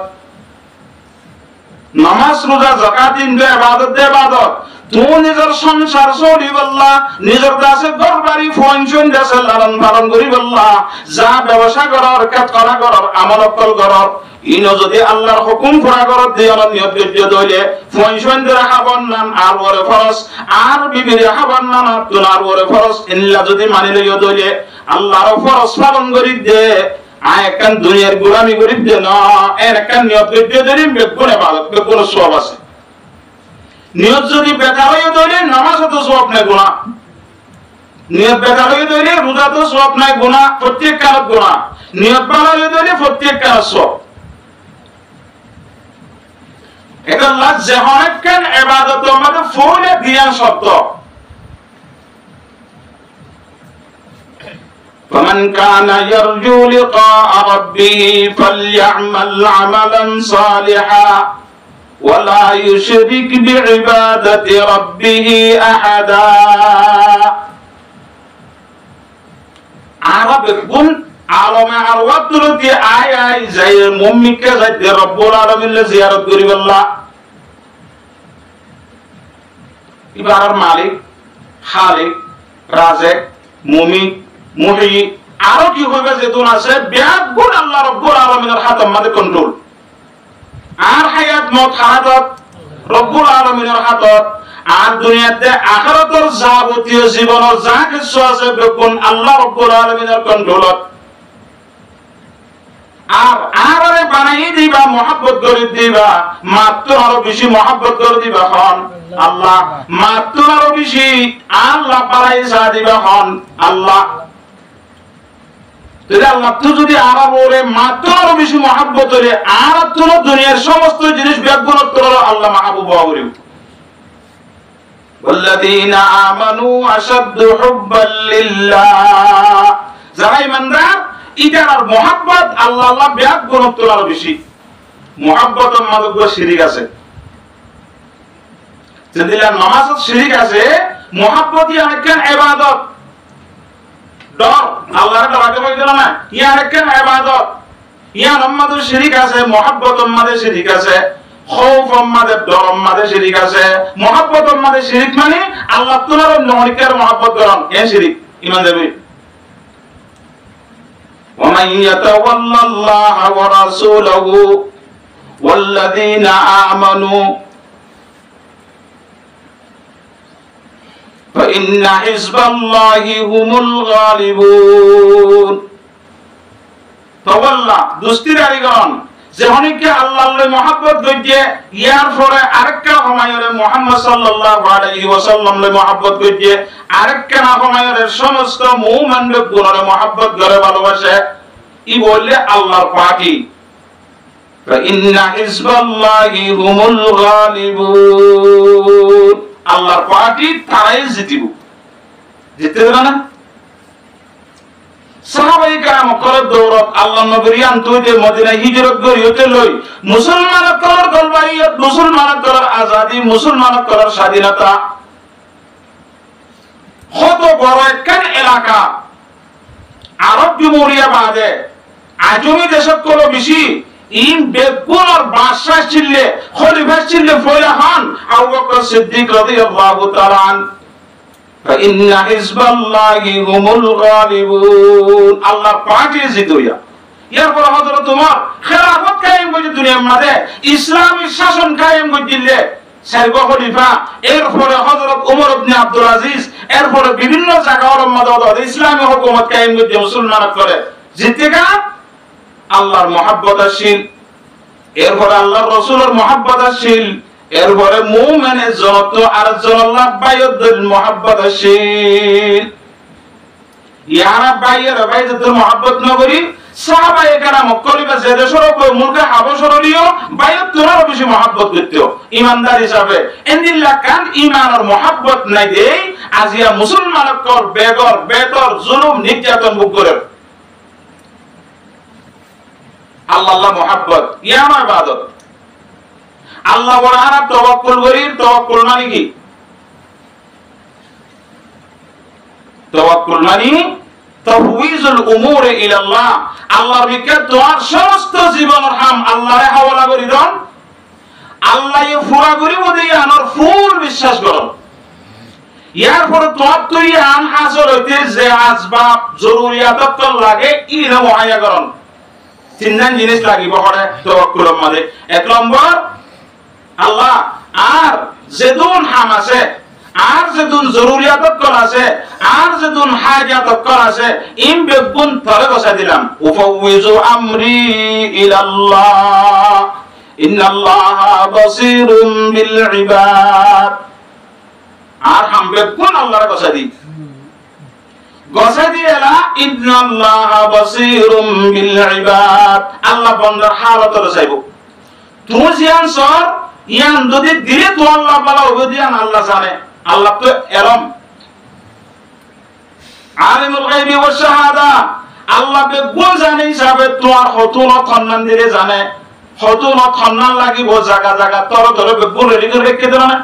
নামাজ রোজা যাকাত ইনদে ইবাদত দে ইবাদত তুই নিজের সংসার চলি বল্লা নিজের দাসে গরবারি ফনশন দাসে লালন পালন করি বল্লা যা ব্যবসা করার কাজ করা করার আমল অকল করার ইনো যদি আল্লাহর হুকুম পুরা করার দিয়ানো নিয়ত গজ্জ দইলে ফনশন দে রাখাবন নাম আর ওরে ফরজ আর বিবি রাখাবন নাম তুন আর ওরে ফরজ ইল্লা যদি মানি লইও দইলে আল্লাহর ফরজ পালন করি দে আয়কান দুনিয়ার গোলামি করি দে না এর কান নিয়ত গজ্জ দরি বেগুনে ভালো বেগুনে সওয়াব আছে নিয়ত যদি বেকার হয়ে দইলে নামাজ তো সওয়াব নাই গুনাহ নিয়ত বেকার হয়ে দইলে রোজা তো সওয়াব নাই গুনাহ প্রত্যেক কারত গুনাহ নিয়ত ভালো হয়ে দইলে প্রত্যেক কারত সওয়াব এটা আল্লাহ যেহনে কেন ইবাদত আমাদের ফুলে দিয়ান শর্ত فمن كان يرجو لقاء ربه فليعمل عملا صالحا ولا يشرك بعبادة ربه أحدا عرب يقول عالم عروات تلتي آي زي ممك زي رب العالمين لزيارة قريب الله ইবারার মালিক খালিক রাজেক মুমিত মুহি আরো কি হবে যেতুন আছে বিরাট গুণ আল্লাহ রাব্বুল আলামিনের হাতে আমাদের কন্ট্রোল আর হায়াত মত হায়াত রব্বুল আলামিনের হাতত আর দুনিয়াতে আখিরাতের যাবতীয় জীবনের যা কিছু আছে বেগুন আল্লাহ রব্বুল আলামিনের কন্ট্রোলত আর আরে বানাই দিবা মহব্বত করে দিবা মাত্র আরো বেশি মহব্বত করে দিবা হন আল্লাহ মাত্র আরো বেশি আল্লাহ বাড়াই যা দিবা হন আল্লাহ যদি আল্লাহ তো যদি আরো বলে মাত্র আরো বেশি মহব্বত করে আর তো দুনিয়ার সমস্ত জিনিস বেগুন করে আল্লাহ মাহবুব হওয়া والذين آمنوا أشد حبا لله যারা ঈমানদার ইদার মুহাব্বত আল্লাহ আল্লাহ ব্যাগ গুণত্ব আরো বেশি মুহাব্বতের মধ্যে শিরিক আছে যদি নামাজত শিরিক আছে মুহাব্বতই আরেকখান ইবাদত ডর আল্লাহর ডরাকে বলতে না ইয়া আরেকখান ইবাদত ইয়া নামাজের শিরিক আছে মুহাব্বতের মধ্যে শিরিক আছে খৌফের মধ্যে ডরের মধ্যে শিরিক আছে মুহাব্বতের মধ্যে শিরিক মানে আল্লাহ তাআলার নহিকার মুহাব্বত করেন এই শিরিক ঈমান দেবে ومن يتولى الله ورسوله والذين آمنوا فإن حزب الله هم الغالبون تولى দুস্তিদারিগণ যেহনিকে আল্লাহর মহব্বত গজ্জে ইয়ার পরে আরেকটা হমায়রে মুহাম্মদ সাল্লাল্লাহু আলাইহি ওয়াসাল্লামের মহব্বত গজ্জে আরেকটা না হমায়রে সমস্ত মুমিনদের গুণরে মহব্বত করে ভালোবাসে ই বললে আল্লাহর পার্টি ইন্না হিজবাল্লাহি হুমুল গালিবুন আল্লাহর পার্টি তারাই জিতবে না সাহাবায়ে কেরাম করে দৌলত আল্লাহ নবীর আন্তরিতে মদিনা হিজরত করিতে লই মুসলমানের করার গলবাইয়ত মুসলমানের করার আজাদি মুসলমানের করার স্বাধীনতা কত বড় একখান এলাকা আরব জুমহুরিয়া বাদে আজমি দেশত কল বেশি ইন বেগুনার বাদশাহ ছিললে খলিফা ছিললে ফয়লা খান আবু বকর সিদ্দিক রাদিয়াল্লাহু তাআলা আন فإن حزب الله هم الغالبون الله পার্টি জিতইয়া এরপর হযরত ওমর খেলাফত কায়েম করে দুনিয়ার মধ্যে ইসলামী শাসন কায়েম করে দিলে সাইবা খলিফা এরপরে হযরত ওমর ইবনে আব্দুল আজিজ এরপরে বিভিন্ন জায়গার মধ্যে ইসলামী হুকুমত কায়েম করে মুসলমানরা করে জিতেগা আল্লাহর মহব্বতশীল এরপরে আল্লাহর রাসূলের মহব্বতশীল এরপরে মুমিনের যত আর আল্লাহ বাইয়দের মহব্বতশীল ইয়ারা বাইয়ের বাইয়দের মহব্বত নগরী সাহাবায়ে কেরাম কলিবা জেদেশর উপর মুলকে হাবশরলিও বাইয়তরা বেশি মহব্বত করতেও ঈমানদার হিসাবে এন্দিল্লাহ কান ঈমান আর মহব্বত নাই দেই আজিয়া মুসলমানক কর বেগর বেতর জুলুম নির্যাতন ভোগ করে আল্লাহ মহব্বত ইয়ার ইবাদত আল্লাহ ওয়ারা তাওয়াক্কুল করি তাওয়াক্কুল মানে কি তাওয়াক্কুল মানে তাফওয়িজুল উমুর ইলা আল্লাহ আল্লাহর নিকট তোমার সমস্ত জীবনের হাম আল্লাহরে হাওয়ালা করি দাও আল্লাহই পুরা করি বলি আনার ফুল বিশ্বাস করো ইয়ার পর তোমার তুই আন হাসর হইতে যে আসবাব জরুরিয়াত লাগে ইনা মুহাইয়া করুন তিনজন জিনিস লাগিব হরে তাওয়াক্কুলের মধ্যে এক নম্বর আল্লাহ আর যেদুন হাম আছে আর যেদুন জরুরিয়াত কল আছে আর যেদুন হাজাত কল আছে ইম বেগুন তরে বসা দিলাম উফাউযু আমরি ইলাল্লাহ ইন্নাল্লাহা বাসীরুম বিল ইবাদ আর হাম বেগুন আল্লাহর বসা দি গসা দিয়েলা ইন্নাল্লাহা বাসীরুম বিল ইবাদ আল্লাহ বান্দার হালত চাইবো তুমি জিয়ান সর ইয়ান যদি দিলে তো আল্লাহ বলা হবে দিয়ান আল্লাহ জানে আল্লাহ তো এলম আলিমুল গায়বি ওয়াস শাহাদা আল্লাহ বেগুন জানে হিসাবে তোমার হতুন থন্নান দিলে জানে হতুন থন্নান লাগিব জায়গা জায়গা তর তর বেগুন রেডি করে রেখে দেন না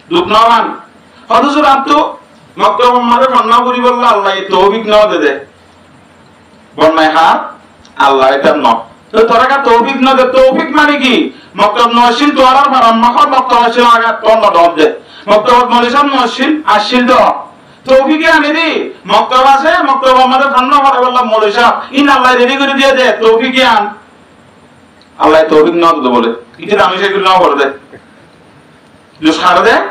দুঃখ নমান হদুসুর আত্তু মক্তব মারে ফন্না করি বললা আল্লাহ তৌফিক নাও দে বন্নাই হাত আল্লাহ এটা ন তো তোরা তৌফিক না দে তৌফিক মানে কি মক্তব নশিল তোরার ফারাম মখর মক্তব নশিল আগা তোর ন দব দে মক্তব মলিসাম নশিল আসিল দ তৌফিকে আনি দি মক্তব আছে মক্তব আমাদের ফান্না করে বললাম মলিসা ইন আল্লাহ রেডি করে দিয়ে দে তৌফিকে আন আল্লাহ তৌফিক না দিতে বলে কিছু আমি সেগুলো না করে দেয় জোশ খারে দেয়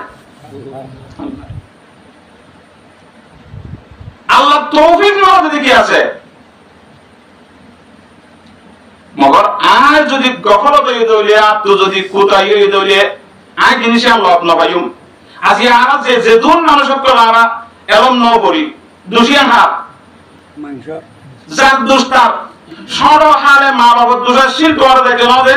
আল্লাহ তৌফিক না দিতে কি আছে মগর আর যদি গফলতা হইলে তো যদি কোথায় হইলে আর জিনিসে আল্লাহ না পাইম আজি আর যে দুন মানুষ করা এরম ন করি দোষিয়া হাত মাংস যার দুষ্টার সরো হালে মা বাবার দোষের শিল্প আর দেখে না দে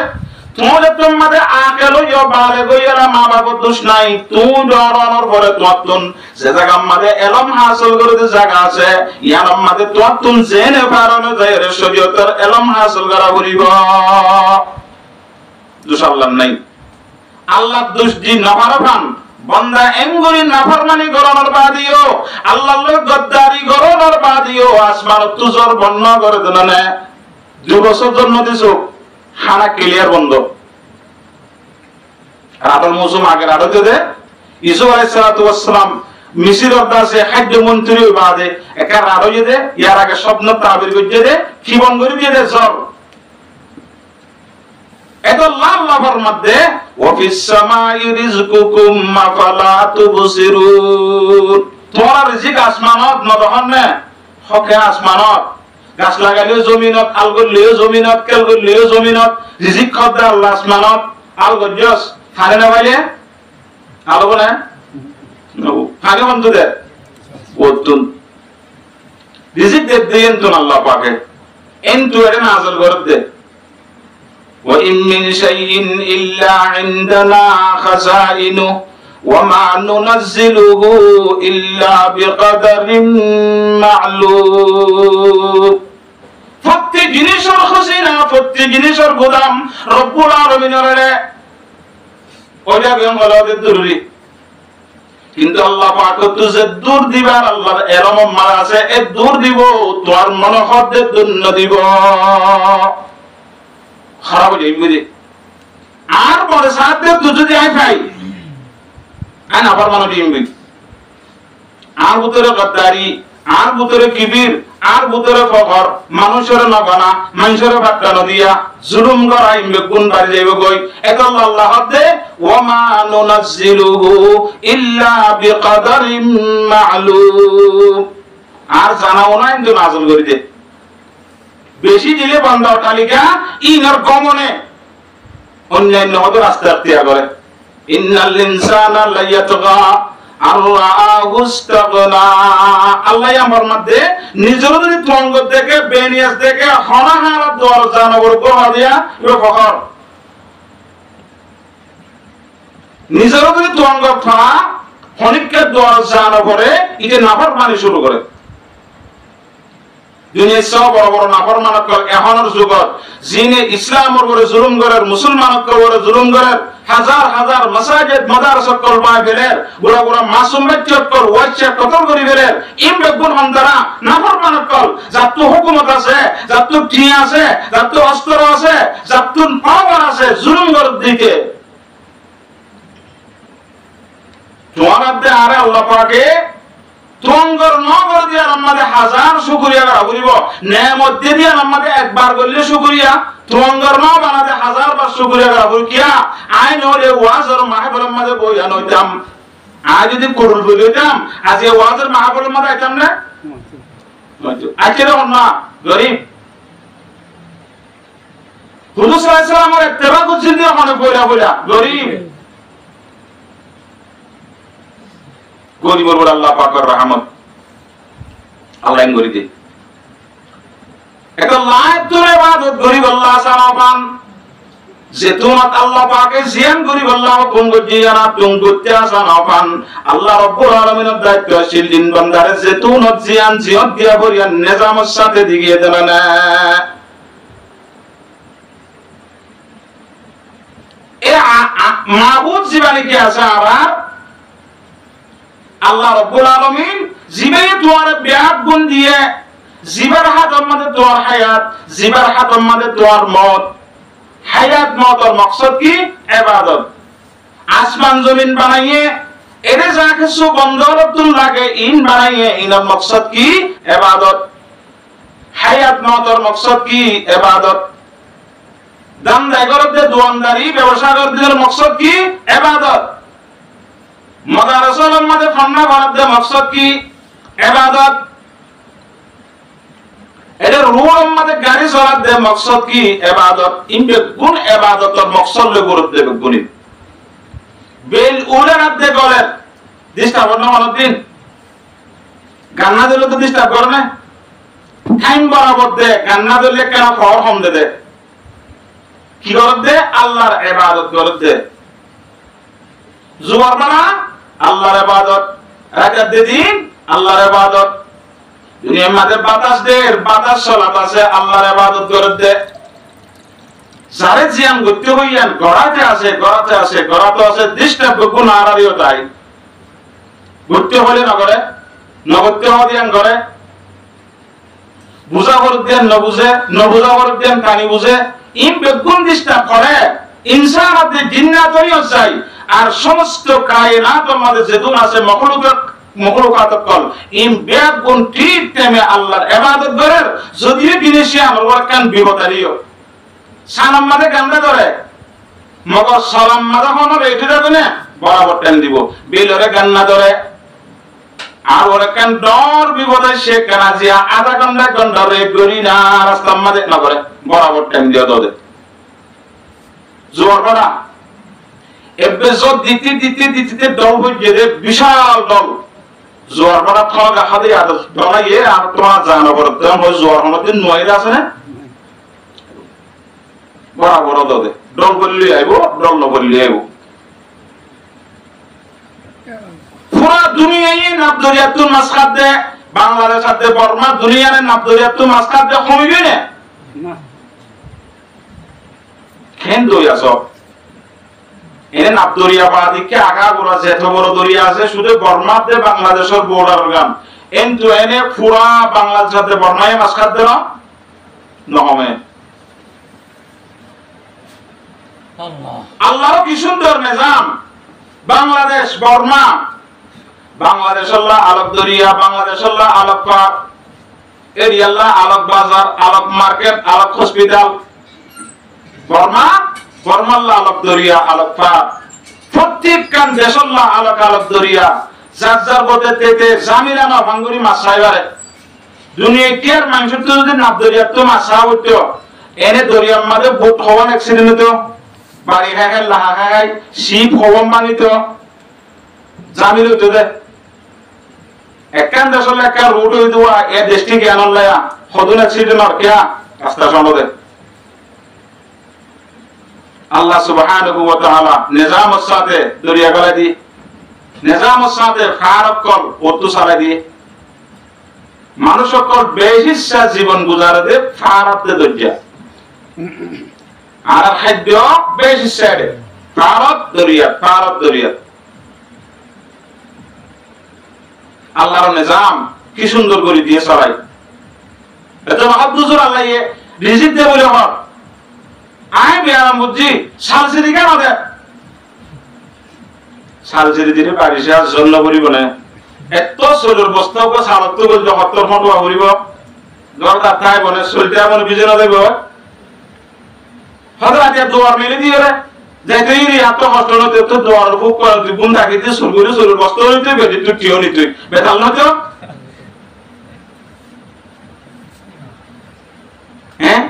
তোমাদের তোমাদের আকে লইও বালে গইরা মা বাবার দোষ নাই তুই ডরানোর পরে তোয়াতুন যে জায়গা আমাদের এলম হাসিল করতে জায়গা আছে ইয়ার আমাদের তোয়াতুন জেনে পারানো যায় রে শরীয়তের এলম হাসিল করা বলিব দোষ আল্লাহ নাই আল্লাহ দোষ দি নফারফান বন্দা এঙ্গুরি নাফরমানি গরনের বাদিও আল্লাহর লোক গদ্দারি গরনের বাদিও আসমান তুজর বন্ন করে দেন না 2 বছর জন্ম দিছো খানা ক্লিয়ার বন্ধ রাতের মৌসুম আগের আড়তে দে ইসু আলাইহিস সালাতু ওয়াস সালাম মিসরের দাসে খাদ্য মন্ত্রী বাদে একা রাড়ে দে ইয়ার আগে স্বপ্ন তাবির করে দে জীবন করে দিয়ে দে সব এত লাভ লাভের মধ্যে ওয়াফিস সামাই রিজকুকুম মাফালা তুবসিরুন তোমার রিজিক আসমানত নদহন না হকে আসমানত গাছ লাগালেও জমিনত আল করলেও জমিনত কেল করলেও জমিনত রিজিক খদ্দা আল্লাহ আসমানত আল গজস খারে না বাইলে আলো না নবু খাগে বন্ধু দে ওতুন রিজিক দে দেন তো আল্লাহ পাকে এনতু এর নাজল করে দে وإن من شيء إلا عندنا خزائنه وما ننزله إلا بقدر معلوم প্রত্যেক জিনিসের খজানা প্রত্যেক জিনিসের গোদাম রব্বুল আলামিনের ওইটা বেম হলো জরুরি কিন্তু আল্লাহ পাক তো যে দূর দিবার আল্লাহর এরম মাল আছে এ দূর দিব তোর মনোহরদের দুন্য দিব খারাপ হয়ে যাবে আর পরে সাথে তো যদি আই পাই আন আবার মানো দিমবি আর ভিতরে গদ্দারি আর ভিতরে কিবির আর ভিতরে ফখর মানুষের নগনা মানুষের ভাট্টা নদিয়া জুলুম করা ইমবে গুণ বাড়ি যাইবে কই এত আল্লাহ দে ওয়া মা নুনাজ্জিলুহু ইল্লা বিকদারিন মা'লুম আর জানাও না কিন্তু নাযিল করে দে বেশি দিলে বান্দা তালিকা ইনার গমনে অন্যান্য হতো রাস্তা ত্যাগ করে ইন্নাল ইনসানা লায়াতগা আররাআহু ইসতাগনা আল্লাহ আমার মধ্যে নিজের যদি তঙ্গ দেখে বেনিয়াস দেখে হনাহারা দর জানবর কোহা দিয়া ফখর নিজের যদি তঙ্গ ফা হনিককে দর জানবরে ইতে নাফরমানি শুরু করে দুনিয়া সব বড় বড় নাফরমানত কর এখনের যুগত জিনে ইসলামের উপরে জুলুম করার মুসলমানদের উপরে জুলুম করার হাজার হাজার মাসাজিদ মাদ্রাসা কলমায় ফেলের বুড়া বুড়া মাসুম বাচ্চা কর ওয়াচ্চা কতল করি ফেলের ইমবে গুণ হন্তারা নাফরমানত কর যাত্তু হুকুমত আছে যাত্তু টিয়া আছে যাত্তু অস্ত্র আছে যাত্তু পাওয়ার আছে জুলুম করার দিকে তোমার দে আরে আল্লাহ পাকে তঙ্গর নগর দিয়া আমাদের হাজার শুকরিয়া করা বলিব নেয়ামত দিয়া আমাদের একবার করলে শুকরিয়া তঙ্গর ন বানাতে হাজার বার শুকরিয়া করা বলি কিয়া আইন হলে ওয়াজের মাহফিলের মধ্যে বইয়া নইতাম আজ যদি করুল বলিতাম আজ এই ওয়াজের মাহফিলের মধ্যে আইতাম না আজকে দেখুন না গরিব হুজুর সাল্লাল্লাহু আলাইহি ওয়াসাল্লামের ইত্তেবা করছেন দিয়ে মনে কইরা বইলা গরিব গরিবের উপর আল্লাহ পাকের রহমত আল্লাহ করে দে এটা লাইফ ধরে ইবাদত গরিব আল্লাহ সালামান যে তোমার আল্লাহ পাকে জিয়ান গরিব আল্লাহ হুকুম করতে জানা তুমি করতে আসানা পান আল্লাহ রাব্বুল আলামিনের দায়িত্বশীল দিন বান্দারে যে তুমি জিয়ান জিয়ত দিয়া ভরিয়া নিজামের সাথে দিগিয়ে দেন না এ মাবুদ জীবনে কি আছে আবার আল্লাহ রাব্বুল আলামিন জিবে তোমার বিয়াত গুণ দিয়ে জিবার হাতের মধ্যে তোমার হায়াত জিবার হাতের মধ্যে তোমার মত হায়াত মতের মকসদ কি ইবাদত আসমান জমিন বানাইয়ে এরে যা কিছু বন্দরতুল লাগে ইন বানাইয়ে ইনার মকসদ কি ইবাদত হায়াত মতের মকসদ কি ইবাদত দান্দাই করতে দোয়ানদারি ব্যবসা করতে মকসদ কি ইবাদত মাদ্রাসার মধ্যে ফান্না করতে মকসদ কি ইবাদত এদের রুল মধ্যে গাড়ি চলাতে মকসদ কি ইবাদত ইনবে কোন ইবাদতের মকসদ লে গুরুত্ব দেবে গুনি বেল উলারাত দে বলেন ডিস্টার্ব না অনেকদিন গান্না দিলে তো ডিস্টার্ব করে না টাইম বরাবর দে গান্না দিলে কেন খবর কম দে কি করত দে আল্লাহর ইবাদত করত দে জুমার বানা আল্লাহর ইবাদত রাকাত দে দিন আল্লাহর ইবাদত দুনিয়ার মধ্যে বাতাস সালাত আছে আল্লাহর ইবাদত করত দে সারে জিয়ান গতি হইয়ান গড়াতে আছে ডিস্টার্ব গুণ আরারিও তাই গতি হলে নগত্য হদিয়ান করে বুঝা করত দেন নবুঝা করত দেন কানি বুঝে ইন বেগুন ডিস্টার্ব করে ইনসান আপনি জিন্নাতই চাই আর সমস্ত কায়নাতের মধ্যে যেতুন আছে মখলুকাত কল ইন বেগুন ঠিক টাইমে আল্লাহর ইবাদত করে যদিও বিদেশি আমার কান বিপদারিও সালাম মাঝে গান্দা ধরে মগর সালাম মাঝে হনর এটি যাবে না বরাবর টাইম দিব বেলরে গান্না ধরে আর ওরা কেন ডর বিপদে সে কেনা জিয়া আধা ঘন্টা রে গরি না রাস্তার মাঝে না করে বরাবর টাইম দিয়ে দে জোর করা এবে জোর দিতে দল হয়ে যে বিশাল দল জোর করা থগা হাতে আদর ডলাইয়ে আর তোমার জানো বড় তেমন হয় জোর হলো দিন নয়রা আছে না বরাবর দে দল বললি আইবো দল ন বললি আইবো পুরা দুনিয়ায় নাবদরিয়াতুল মাসখাদ দে বাংলাদেশ সাথে বর্মা দুনিয়ার নাবদরিয়াতুল মাসখাদ দে কমিবে না কেন দইয়া সব এনে নাবদরিয়া বাদিকে আগা গোরা যেত বড় দরিয়া আছে শুধু বর্মাতে বাংলাদেশের বর্ডার গান কিন্তু এনে পুরা বাংলাদেশ সাথে বর্মায় মাসখাদ দে না নহমে আল্লাহ কি সুন্দর নিজাম বাংলাদেশ বর্মা বাংলাদেশ আল্লাহ আলোক দরিয়া বাংলাদেশ আল্লাহ আলোক পাক এরিয়া আল্লাহ আলোক বাজার আলোক মার্কেট আলোক হসপিটাল বর্মা আল্লাহ আলোক দরিয়া আলোক পাক প্রত্যেক কান দেশ আল্লাহ আলোক দরিয়া যার বতে তেতে জামিলা না ভাঙ্গুরি মাছ সাইবারে দুনিয়া কি আর মাংস তো যদি নাব দরিয়া তো মাছ হইতো এনে দরিয়ার মাঝে বহুত হওয়ার অ্যাক্সিডেন্ট হতো বাড়ি খাই লাহা খাই শিপ হওয়ার মানিত জামিল হইতো দে একান দেশলে একা রুট হই দেওয়া এ দেশটি জ্ঞান লয়া হদুন অ্যাক্সিডেন্ট আর কিয়া রাস্তা সম্বন্ধে আল্লাহ সুবহানাহু ওয়া তাআলা নিজামের সাথে দরিয়া গলা দি নিজামের সাথে ফারক কল ওতু সালা দি মানুষ সকল বেহিসা জীবন গুজারে দে ফারাতে দরিয়া আর খাদ্য বেহিসা দে ফারত দরিয়া আল্লাহর নিজাম কি সুন্দর করে দিয়ে চলাই এত মহাদুজুর আল্লাহ রিজিক দে বলে হর আয় বিয়ারাম বুঝি সালসিরি কেন দে সালসিরি দিলে বাড়িছে আর জন্য করিব না এত চলুর বস্তাও সালত বলতে হত্তর ফটোয়া করিব দরকার তাই বনে চলতে মনে বিজে না দেব হঠাৎ দোয়ার মেলে দিয়ে রে যাইতে এত কষ্ট নতে তো দোয়ার বুক করে তুই বুন থাকিতে চলগুলি চলুর বস্তা হইতে বেদি তুই টিও নি তুই বেতাল না তো হ্যাঁ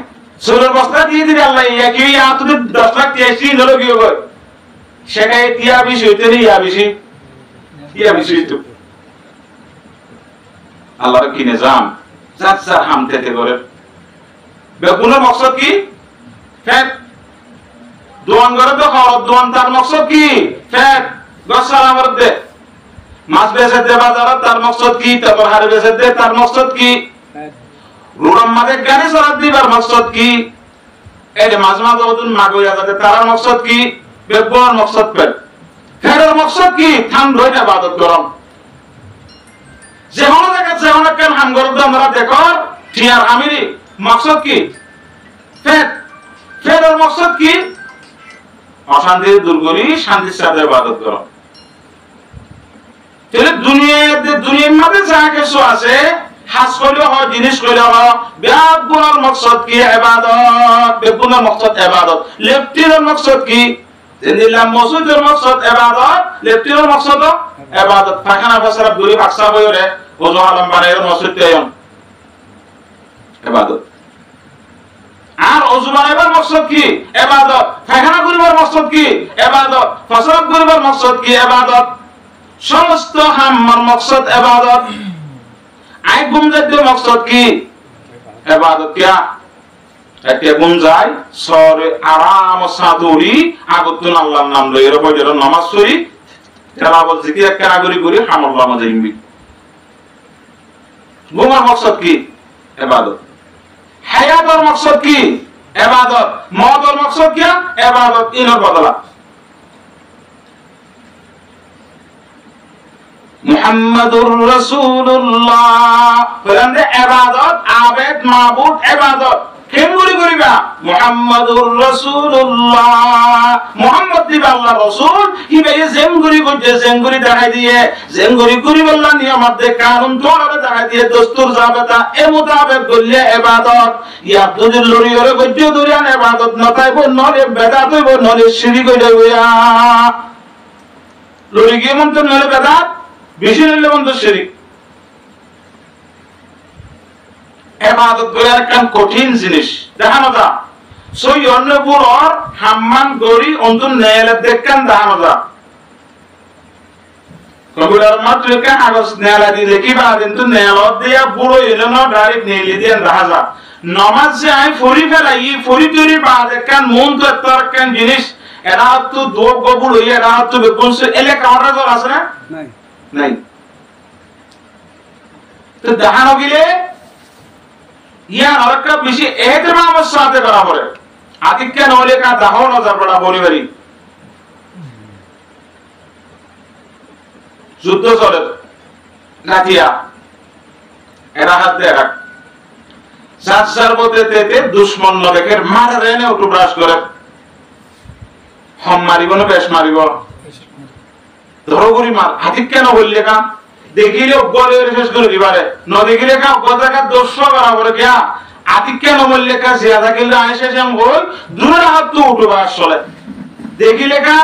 চলুর বস্তা দিয়ে দিলে আল্লাহ একই তুই 10 লাখ টিএসি নিল কি হবে সেখানে টিয়া বেশি হইতে নেই টিয়া বেশি হইতো আল্লাহর কি নিজাম যার হাম থেকে করে বেগুনের মকসদ কি ফ্যাট দোয়ান করে তো খাওয়ার দোয়ান তার মকসদ কি ফ্যাট গসাল আমার দে মাছ বেচে দে বাজারে তার মকসদ কি তারপর হাড় বেচে দে তার মকসদ কি রুড়ম মাঝে গাড়ি চলার দিবার মকসদ কি এই যে মাঝ মাঝে ওদিন মাগইয়া যাতে তার মকসদ কি বেগুনের মকসদ ফ্যাট ফ্যাটের মকসদ কি ঠান্ডা হইতে ইবাদত করম যেমন দেখাচ্ছে অনেক কেন হাম করতে আমরা দেখো টিয়ার হামিরি মকসদ কি ফেরের মকসদ কি অশান্তি দূর করি শান্তির সাথে ইবাদত করো তাহলে দুনিয়ার মধ্যে যা কিছু আছে হাজ কইলো হয় জিনিস কইলো হয় বেগুনার মকসদ কি ইবাদত বেগুনার মকসদ ইবাদত লেফটিনের মকসদ কি জিনিলাম মসজিদের মকসদ ইবাদত লেফটিনের মকসদ ইবাদত পায়খানা ফসরা গুরি ভাষা বইরে ওযু আলম বানাইর মসজিদ তাইন ইবাদত আর ওযু বানাইবার মকসদ কি ইবাদত পায়খানা করিবার মকসদ কি ইবাদত ফসরা করিবার মকসদ কি ইবাদত সমস্ত হাম্মার মকসদ ইবাদত আই গুমজাতে মকসদ কি ইবাদত কিয়া এতে গুমজাই সরে আরাম সাদুরি আগতুন আল্লাহর নাম লইর বজর নামাজ পড়ি তেলাওয়াত জিকির কারাগরি করি হামুল্লাহ মাজাইবি গুমার মকসদ কি ইবাদত হায়াতের মকসদ কি ইবাদত মওতের মকসদ কি ইবাদত ইনর বদলা মুহাম্মাদুর রাসূলুল্লাহ বলেন ইবাদত আবেদ মাবুদ ইবাদত কেমগুলি করিবা মুহাম্মাদুর রাসূলুল্লাহ মুহাম্মদ দিবা আল্লাহর রাসূল হিবে জেমগুরি কইতে জেমগুরি দেখাই দিয়ে জেমগুরি করি বললা নিয়মত দে কানুন তোরে দেখাই দিয়ে দস্তুর জাবেতা এ মোতাবেক করলে ইবাদত ইয়া দুজুল লরি ওরে কইতে দুরিয়ান ইবাদত নতাইব নলে বেদাত হইব নলে শিরক হইব লরি কি মন তো নলে বেদাত বেশি নিলে মন তো শিরক ইবাদত করা একটা কঠিন জিনিস দেখানো যা সই অন্নপুরর হাম্মান গরি অন্তর নেলে দেখেন দেখানো যা কবিরার মাত্র কে কাগজ নেলা দি দেখি বা কিন্তু নেলত দিয়া বুড়ো এলো না ডাইরেক্ট নেলি দেন দেখা যা নামাজ যে আই ফরি ফেলাই ফরি তরি বা দেখেন মন তো তরকান জিনিস এরা তো দো গবুল হই এরা তো বেকুনস এলে কাউরা জল আছে না নাই নাই তো দেখানো গিলে ইয়া আরেকটা বেশি এহতেমামের সাথে করা পড়ে আদিক্য নলে কা দাহ নজর পড়া বলিবারি যুদ্ধ চলে নাতিয়া এরা হাত দিয়ে রাখ সাতসার মধ্যে তেতে দুশ্মন নলেকের মার রেনে উঠুব্রাস করে হম মারিব না বেশ মারিব ধরো করি মার আদিক্য ন বললে কা দেখিলে গলে শেষ করে দিবারে ন দেখিলে কা গদাকা দোষ করা বলে কিয়া আদিক্য ন বললে কা জিয়াদা কিলে আয়েশা জাম হল দূরে হাত তো উঠুব্রাস চলে দেখিলে কা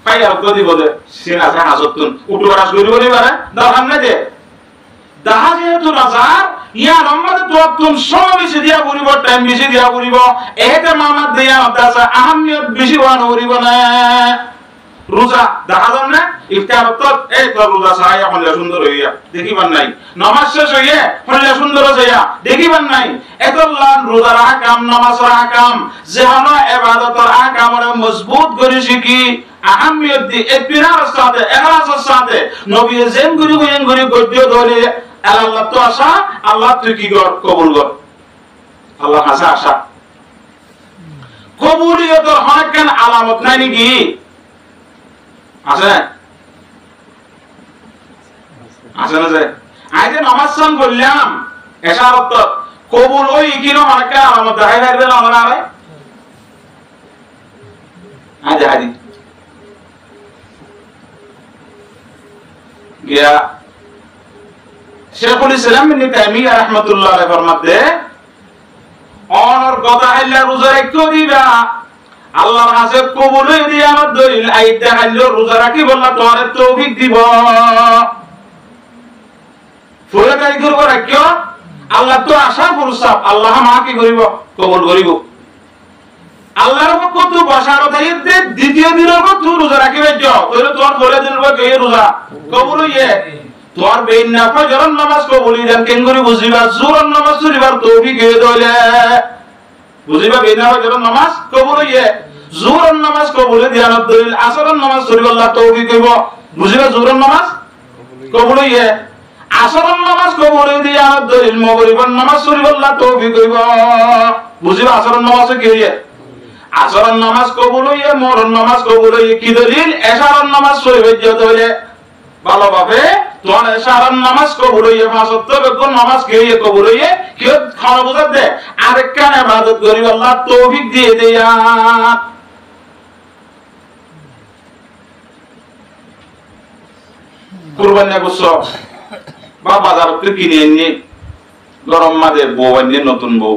পাই আর গদি বলে সিনা সা হাজতুন উঠুব্রাস করিব দিবারে দরকার নাই দে দাহা যেহেতু রাজার ইয়া নম্বরে তো তুম সময় বেশি দিয়া করিব টাইম বেশি দিয়া করিব এতে মামাত দিয়া দাসা আহমিয়ত বেশি ওয়ান করিব না রোজা দেখা যান না ইফতারত এই তো রোজা সায়া হলে সুন্দর হইয়া দেখিবার নাই নামাজ শেষ হইয়া হলে সুন্দর হইয়া দেখিবার নাই এতল্লাহ রোজা রাখাম নামাজ রাখাম যেহানো ইবাদতের আহকামরে মজবুত করে শিখি আহমিয়ত দি ইতিনার সাথে ইখলাসের সাথে নবী জেন গুরি গদ্য ধরে আল্লাহ তো আশা আল্লাহ তুই কি কর কবুল কর আল্লাহ কাছে আশা কবুলিয়তের অনেকখান আলামত নাই নাকি আছে আছে না যে আইতে নামাজ সান বললাম এশারত কবুল ওই কিনো অনেকখান আলামত দেখাই থাকবে না আমরা আরে আজ হাদি গিয়া শেখুল ইসলাম ইবনে তাইমিয়া রাহমাতুল্লাহ আলাইহি ফরমাতে অনর কথা আল্লাহ রোজা রাখতে দিবা আল্লাহর কাছে কবুল হই দিয়া আমার দলিল আইতে আল্লাহ রোজা রাখি বললা তোরে তৌফিক দিব ফুলে তাই করব রাখিও আল্লাহ তো আশা করছাপ আল্লাহ মা কি করিব কবুল করিব আল্লাহর কত বসারো তাইতে দ্বিতীয় দিনের কত রোজা রাখিবে যাও তোরে তোর বলে দিনব কে রোজা কবুল হইয়ে তোর বেইন না ফজর নামাজ কবুলি দেন কেন করে বুঝিবা জোহর নামাজ পড়িবার তৌফিক এ দইলে বুঝিবা বেইন না ফজর নামাজ কবুল হইয়ে জোহর নামাজ কবুলি দিয়ান দলিল আসর নামাজ পড়িবার আল্লাহ তৌফিক হইব বুঝিবা জোহর নামাজ কবুল হইয়ে আসর নামাজ কবুল দিয়ান দলিল মাগরিবের নামাজ পড়িবার আল্লাহ তৌফিক হইব বুঝিবা আসর নামাজ কি হইয়ে আসর নামাজ কবুল হইয়ে মরণ নামাজ কবুল হইয়ে কি দলিল এশার নামাজ পড়িবে যে দইলে ভালোভাবে তোর এশারার নামাজ কবুল হইয়ে পাঁচত্ব বেগুন নামাজ কে হইয়ে কবুল হইয়ে কেউ খাওয়া বুঝার দে আরেকখান ইবাদত করি আল্লাহ তৌফিক দিয়ে দেয়া কুরবানি গোস বা বাজার থেকে কিনে এনে গরম মাঝে বউ আনিয়ে নতুন বউ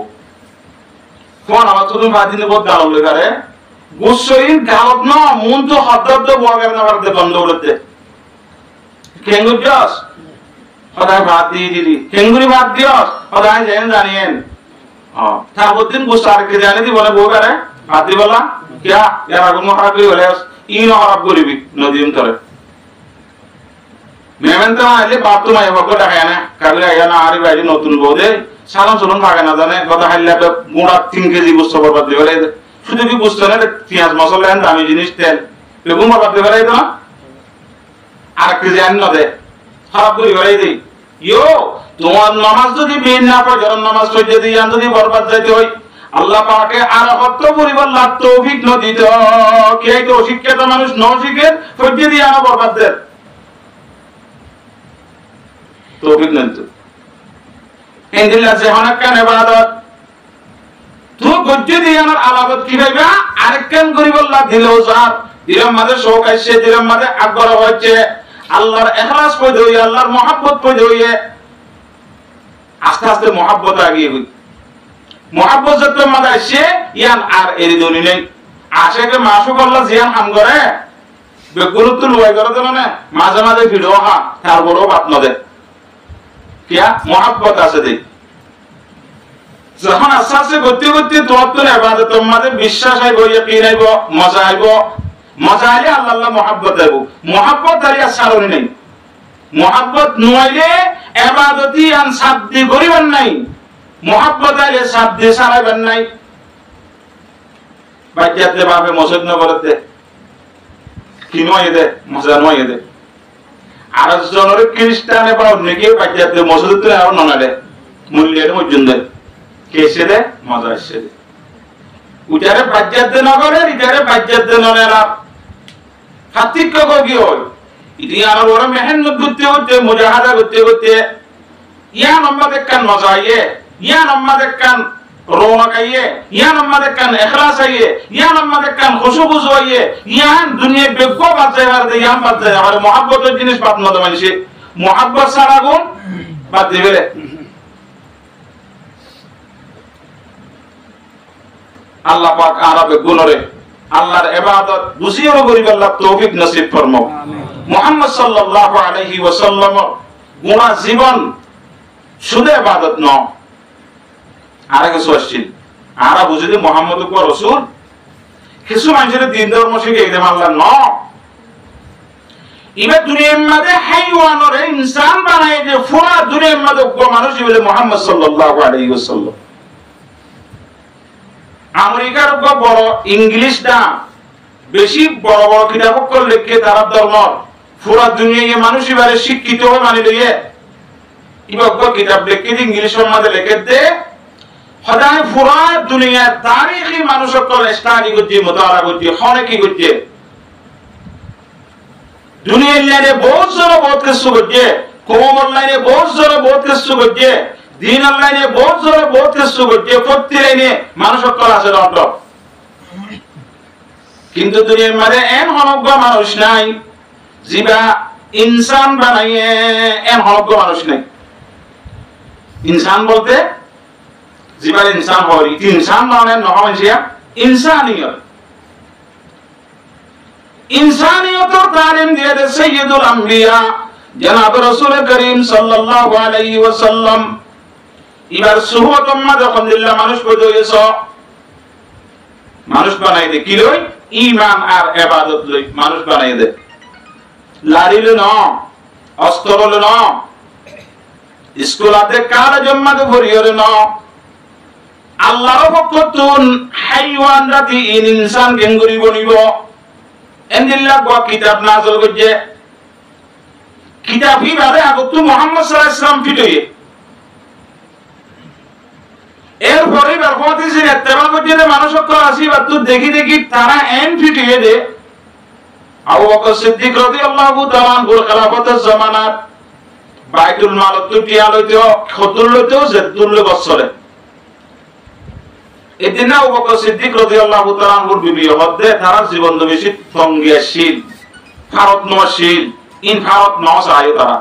ফোন আমার তুমি ভাদিনে বহুত গাল লেখারে গুসইন গালত ন মন তো হদ্দ বউ গেল না করতে বন্ধ করতে কেঙ্গুর জস সদায় ভাত দিয়ে দিলি কেঙ্গুরি ভাত দিয়স সদায় যেন জানিয়েন তারপর দিন গুসা আর কে জানি দি বলে বউ করে ভাত দি বলা কিয়া ইয়ার আগুন খারাপ করে বলে ইন খারাপ করিবি নদীম তরে মেমেন তো আইলে বাপ তো মাই বকো ডাকায় না কাবিলা আইয়া না আরে বাইরে নতুন বউ দে সালাম সালাম থাকে না জানে কথা হাইলে তো গুড়া 3 কেজি গুস্ত বরবাদ দিয়ে বলে শুধু কি বুঝতো না পেঁয়াজ মশলা এন দামি জিনিস তেল বেগুন বরবাদ দিয়ে বলে তো আর কেজি আন না দে খারাপ করে বলে দেই ইয়ো তোমার নামাজ যদি বের না পড়ে যখন নামাজ পড়তে দিয়ে আন যদি বরবাদ যাইতে হয় আল্লাহ পাকে আর কত পরিবার লাভ তৌফিক ন দিত কে তো শিক্ষিত মানুষ ন শিখে পড়তে দিয়ে আনা বরবাদ দেয় তৌফিক নেন তো ইনদিল্লা যে অনেক কান ইবাদত তো গজ্জে দিয়ে আমার আলাদত কি ভাইবা আরেক কান করিব আল্লাহ দিলেও যার দিলাম মাঝে শোক আইছে দিলাম মাঝে আগ্রহ হচ্ছে আল্লাহর ইখলাস পয়দা হইয়া আল্লাহর মহব্বত পয়দা হইয়া আস্তে আস্তে মহব্বত আগিয়ে হই মহব্বত যত মাঝে আসছে ইয়ান আর এরি দনি নেই আশেকে মাসুক আল্লাহ জিয়ান হাম করে বেগুরুত্ব লয় করে দেন না মাঝে মাঝে ভিড় হা তারপরও বাত নদে কিয়া মহব্বত আছে দেই যখন আস্তে আস্তে করতে করতে তোর ইবাদতের মধ্যে বিশ্বাস আইব ইয়াকিন আইব মজা আইব মজা আইলে আল্লাহ মহব্বত আইব মহব্বত আইয়া সারনি নাই মহব্বত নইলে ইবাদতি আন সাবদি করিবেন নাই মহব্বত আইলে সাবদি সারাইবেন নাই বাচ্চাতে ভাবে মসজিদ ন করতে কি নয় দে মজা নয় দে আর জনের খ্রিস্টানে বা অনেকে বাচ্চাতে মসজিদে আর ননারে মূল্যের মজুন্দে কেসে দে মজা আসছে দে উটারে বাচ্চাতে নগরে ইটারে বাচ্চাতে ননেরা পার্থক্য কি হয় ইতি আর বড় মেহনত করতে করতে মুজাহাদা করতে করতে ইয়া নম্বর কান মজা আইয়ে ইয়া নম্বর কান রৌনক আইয়ে ইয়া নম্বর কান ইখলাস আইয়ে ইয়া নম্বর কান খুশু আইয়ে ইয়া দুনিয়া বেগ বাঁচে আর দে ইয়াম বাঁচে আর মহব্বতের জিনিস বাত মত মানসি মহব্বত সারা গুণ বাদ দিবে রে আল্লাহ পাক আরবে গুণরে আল্লাহর ইবাদত বুঝিও করিব আল্লাহ তৌফিক নসিব ফরমাও মুহাম্মদ সাল্লাল্লাহু আলাইহি ওয়াসাল্লাম গুণা জীবন শুধু ইবাদত ন আর কিছু আসছিল আর বুঝিতে মুহাম্মদ কো রাসূল কিছু মানুষের দিন ধর্ম শিখে একদম আল্লাহ ন ইবে দুনিয়ার মধ্যে হাইওয়ানরে ইনসান বানায় যে পুরা দুনিয়ার মধ্যে কো মানুষ বলে মুহাম্মদ সাল্লাল্লাহু আলাইহি ওয়াসাল্লাম আমেরিকার বড় ইংলিশটা বেশি বড় বড় কিতাব লিখে তারা ধর্ম পুরা দুনিয়ায় মানুষ এবারে শিক্ষিত হয়ে মানে লইয়ে ইবক কিতাব লিখে ইংলিশের মধ্যে লিখে দে সদায় পুরা দুনিয়ার তারিখী মানুষ সকল স্টাডি করছে মোতালা করছে অনেকে করছে দুনিয়ার লাইনে বহুত জন বহুত কিছু করছে কম লাইনে বহুত জন বহুত কিছু করছে দিন লাইনে বহুত জন বহুত কিছু করছে প্রতি লাইনে মানুষ সকল আছে রট কিন্তু দুনিয়ার মাঝে এন হনজ্ঞ মানুষ নাই যিবা ইনসান বানাইয়ে এন হনজ্ঞ মানুষ নাই ইনসান বলতে যিবার ইনসান হয় ইনসান মানে নহয় যে ইনসানিয়ত ইনসানিয়তর তালিম দিয়ে দে সাইয়্যিদুল আম্বিয়া জনাব রাসূল করিম সাল্লাল্লাহু আলাইহি ওয়াসাল্লাম ইবার সুহবত উম্মাহ যখন দিল্লা মানুষ পয়দা হইছে মানুষ বানাই দে কি লই ঈমান আর ইবাদত লই মানুষ বানাই দে লারিল ন অস্তরল ন স্কুলাতে কার জম্মাত ভরিয়র ন আল্লাহর পক্ষতুন হাইওয়ান জাতি ইনসান কেঙ্গুরি বনিব এন্দিল্লাহ গো কিতাব নাযিল করছে কিতাব হিবারে আগত মুহাম্মদ সাল্লাল্লাহু আলাইহি ওয়াসাল্লাম ফিটয়ে এরপরে বরকতি যে ইত্তেবা করছে মানুষ সকল আসি বা তুই দেখি দেখি তারা এন ফিটিয়ে দে আবু বকর সিদ্দিক রাদিয়াল্লাহু তাআলা আনহুর খেলাফতের জামানাত বাইতুল মাল তুটিয়া লইতো খতুল লইতো জেতুল বছরে এদিনা আবু বকর সিদ্দিক রাদিয়াল্লাহু তাআলা আনহুর বিবি হদে তারা জীবন বেশি তঙ্গিয়াশীল ভারত নশীল ইন ভারত নসায় তারা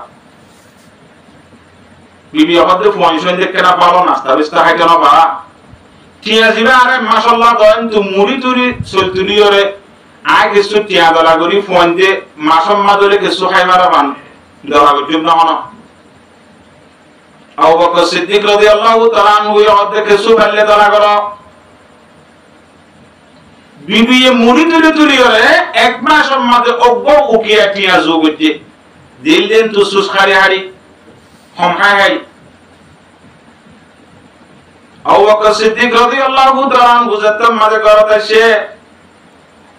বিবি হদে পয়সা দেখে না পালো নাস্তা বিস্তা খাইতে না পারা টিয়া জিবা আরে মাশাআল্লাহ দয়েন তু মুড়ি তুরি চলতুলিয়রে আয় কিছু টিয়া দলা করি ফোন দিয়ে মাসম্মা ধরে কিছু খাইবারা বান দলা করতে না হন আবু বকর সিদ্দিক রাদিয়াল্লাহু তাআলা আনহু হদে কিছু ফেললে দলা করো বিবি মুড়ি তুলিয়রে এক মাস মধ্যে অগ্গ উকিয়া টিয়া যোগতে দিল দেন তু সুসখারি হারি হমহাই হাই আবু বকর সিদ্দিক রাদিয়াল্লাহু তাআলা আনহু জাতম মাঝে করতে সে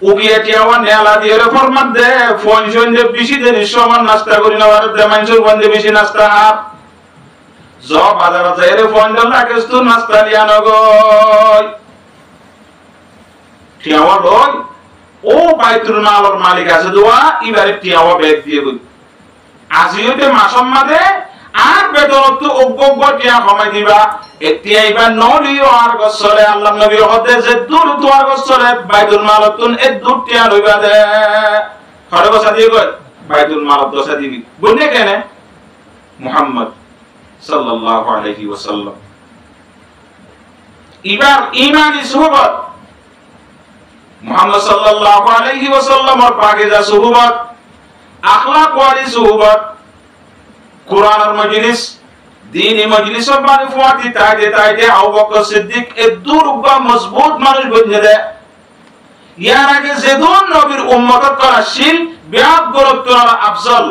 উকিয়া টিয়াওয়া নেলা দিয়ে ফরমান দে ফোন শোন যে বেশি দেন সমান নাস্তা করি না আর দে মানসুর বন্ধে বেশি নাস্তা জ বাজার যায় রে ফোন দলা কেস্তু নাস্তা লিয়া নগয় টিয়াওয়া লই ও বাইতুল মালের মালিক আছে দোয়া এবারে টিয়াওয়া ব্যাগ দিয়ে গই আজিওতে মাসম্মাদে আর বেতনত অজ্ঞ টিয়া কমাই দিবা এতিয়া ইবা নলিও আর গছরে আল্লাহ নবী হদে যে দূর তোয়ার গছরে বাইতুল মালতুন এ দূর টিয়া লইবা দে খরে বসা দিয়ে কই বাইতুল মালত দসা দিবি বনে কেনে মুহাম্মদ সাল্লাল্লাহু আলাইহি ওয়াসাল্লাম ইবার ঈমানি সুহবত মুহাম্মদ সাল্লাল্লাহু আলাইহি ওয়াসাল্লামর পাকিজা সুহবত আখলাক ওয়ালি সুহবত কুরআনের মজলিস দীনি মজলিসের মানে ফুয়াতি তাইতে আবু বকর সিদ্দিক এ দুর্গা মজবুত মানুষ বনে দেয় ইয়ার আগে যেদুন নবীর উম্মত করাশীল বিয়াত গুরুত্ব আফজল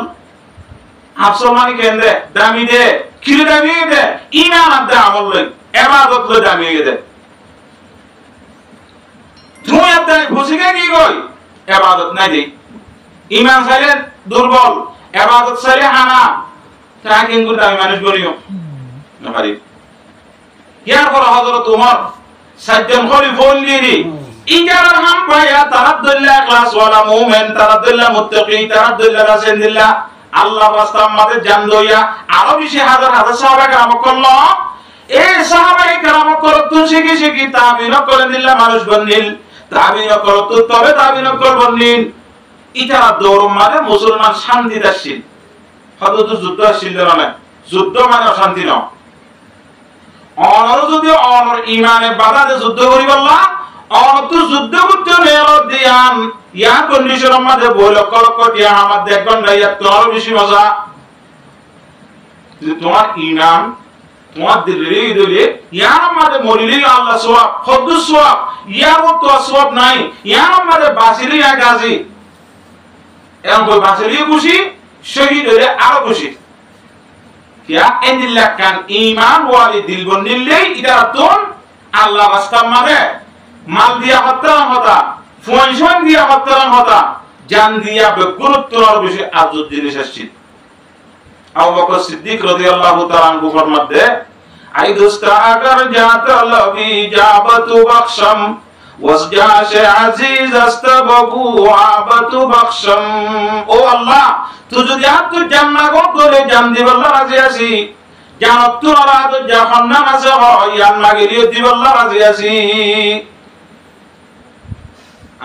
মানে কেন্দ্রে দামি দে কিরে দামি দে ঈমান আদে আমল লই ইবাদত লই দামি দে তুই আদে বুঝিগে কি কই ইবাদত নাই দি ঈমান সাইলে দুর্বল ইবাদত সাইলে হানা তাকে কিন্তু আমি মানুষ বলিও না পারি ইয়ার পর হযরত ওমর সাজ্জান খলিফা লিরি ইজারার হাম পায়া তারাদুল্লাহ ইখলাস ওয়ালা মুমিন তারাদুল্লাহ মুত্তাকি তারাদুল্লাহ রাসূলুল্লাহ আল্লাহর রাস্তার মধ্যে জান দইয়া আরো বেশি হাজার হাজার সাহাবা کرام করল এই সাহাবা کرام করত শিখি তাবিন করে দিল্লা মানুষ বন্দিল তাবিন করত তবে তাবিন কর বন্দিল এটা দৌড় মানে মুসলমান শান্তি দাসিল হযরত যুদ্ধ ছিল না যুদ্ধ মানে অশান্তি না অনর যদি অনর ঈমানে বাধা দে যুদ্ধ করি বললা অনত যুদ্ধ করতে নেল দিয়ান ইয়া কন্ডিশন মধ্যে বই লক্ষ লক্ষ দিয়া আমার দেখবেন না ইয়া তোর বেশি মজা তোমার ঈমান তোমার দিলে ইয়ার মধ্যে মরিলি আল্লাহ সওয়াব খুদ সওয়াব ইয়ার তো সওয়াব নাই ইয়ার মধ্যে বাসিলি না গাজী এমন কই বাসিলি খুশি শহীদ হলে আরো খুশি কিয়া এন্দিল্লাহ কান ঈমান ওয়ালি দিল বনিলে ইদাতুন আল্লাহ রাস্তার মধ্যে মাল দিয়া হত্যার হতা ফোন দিয়া হত্যার হতা জান দিয়া গুরুত্ব আর বেশি আযত জিনিস আসছে আবু বকর সিদ্দিক রাদিয়াল্লাহু তাআলা আনহু ফরমাতে আই দোস্ত আগার জাত লবি জাবতু বখশম ওয়াসজাশ আজিজ আস্তাবকু আবতু বখশম ও আল্লাহ তুই যদি আত জান্নাত করে জান দিবাল্লাহ রাজি আছি জানত তোর আদ জাহান্নাম আছে ইয়ান মাগিরিও দিবাল্লাহ রাজি আছি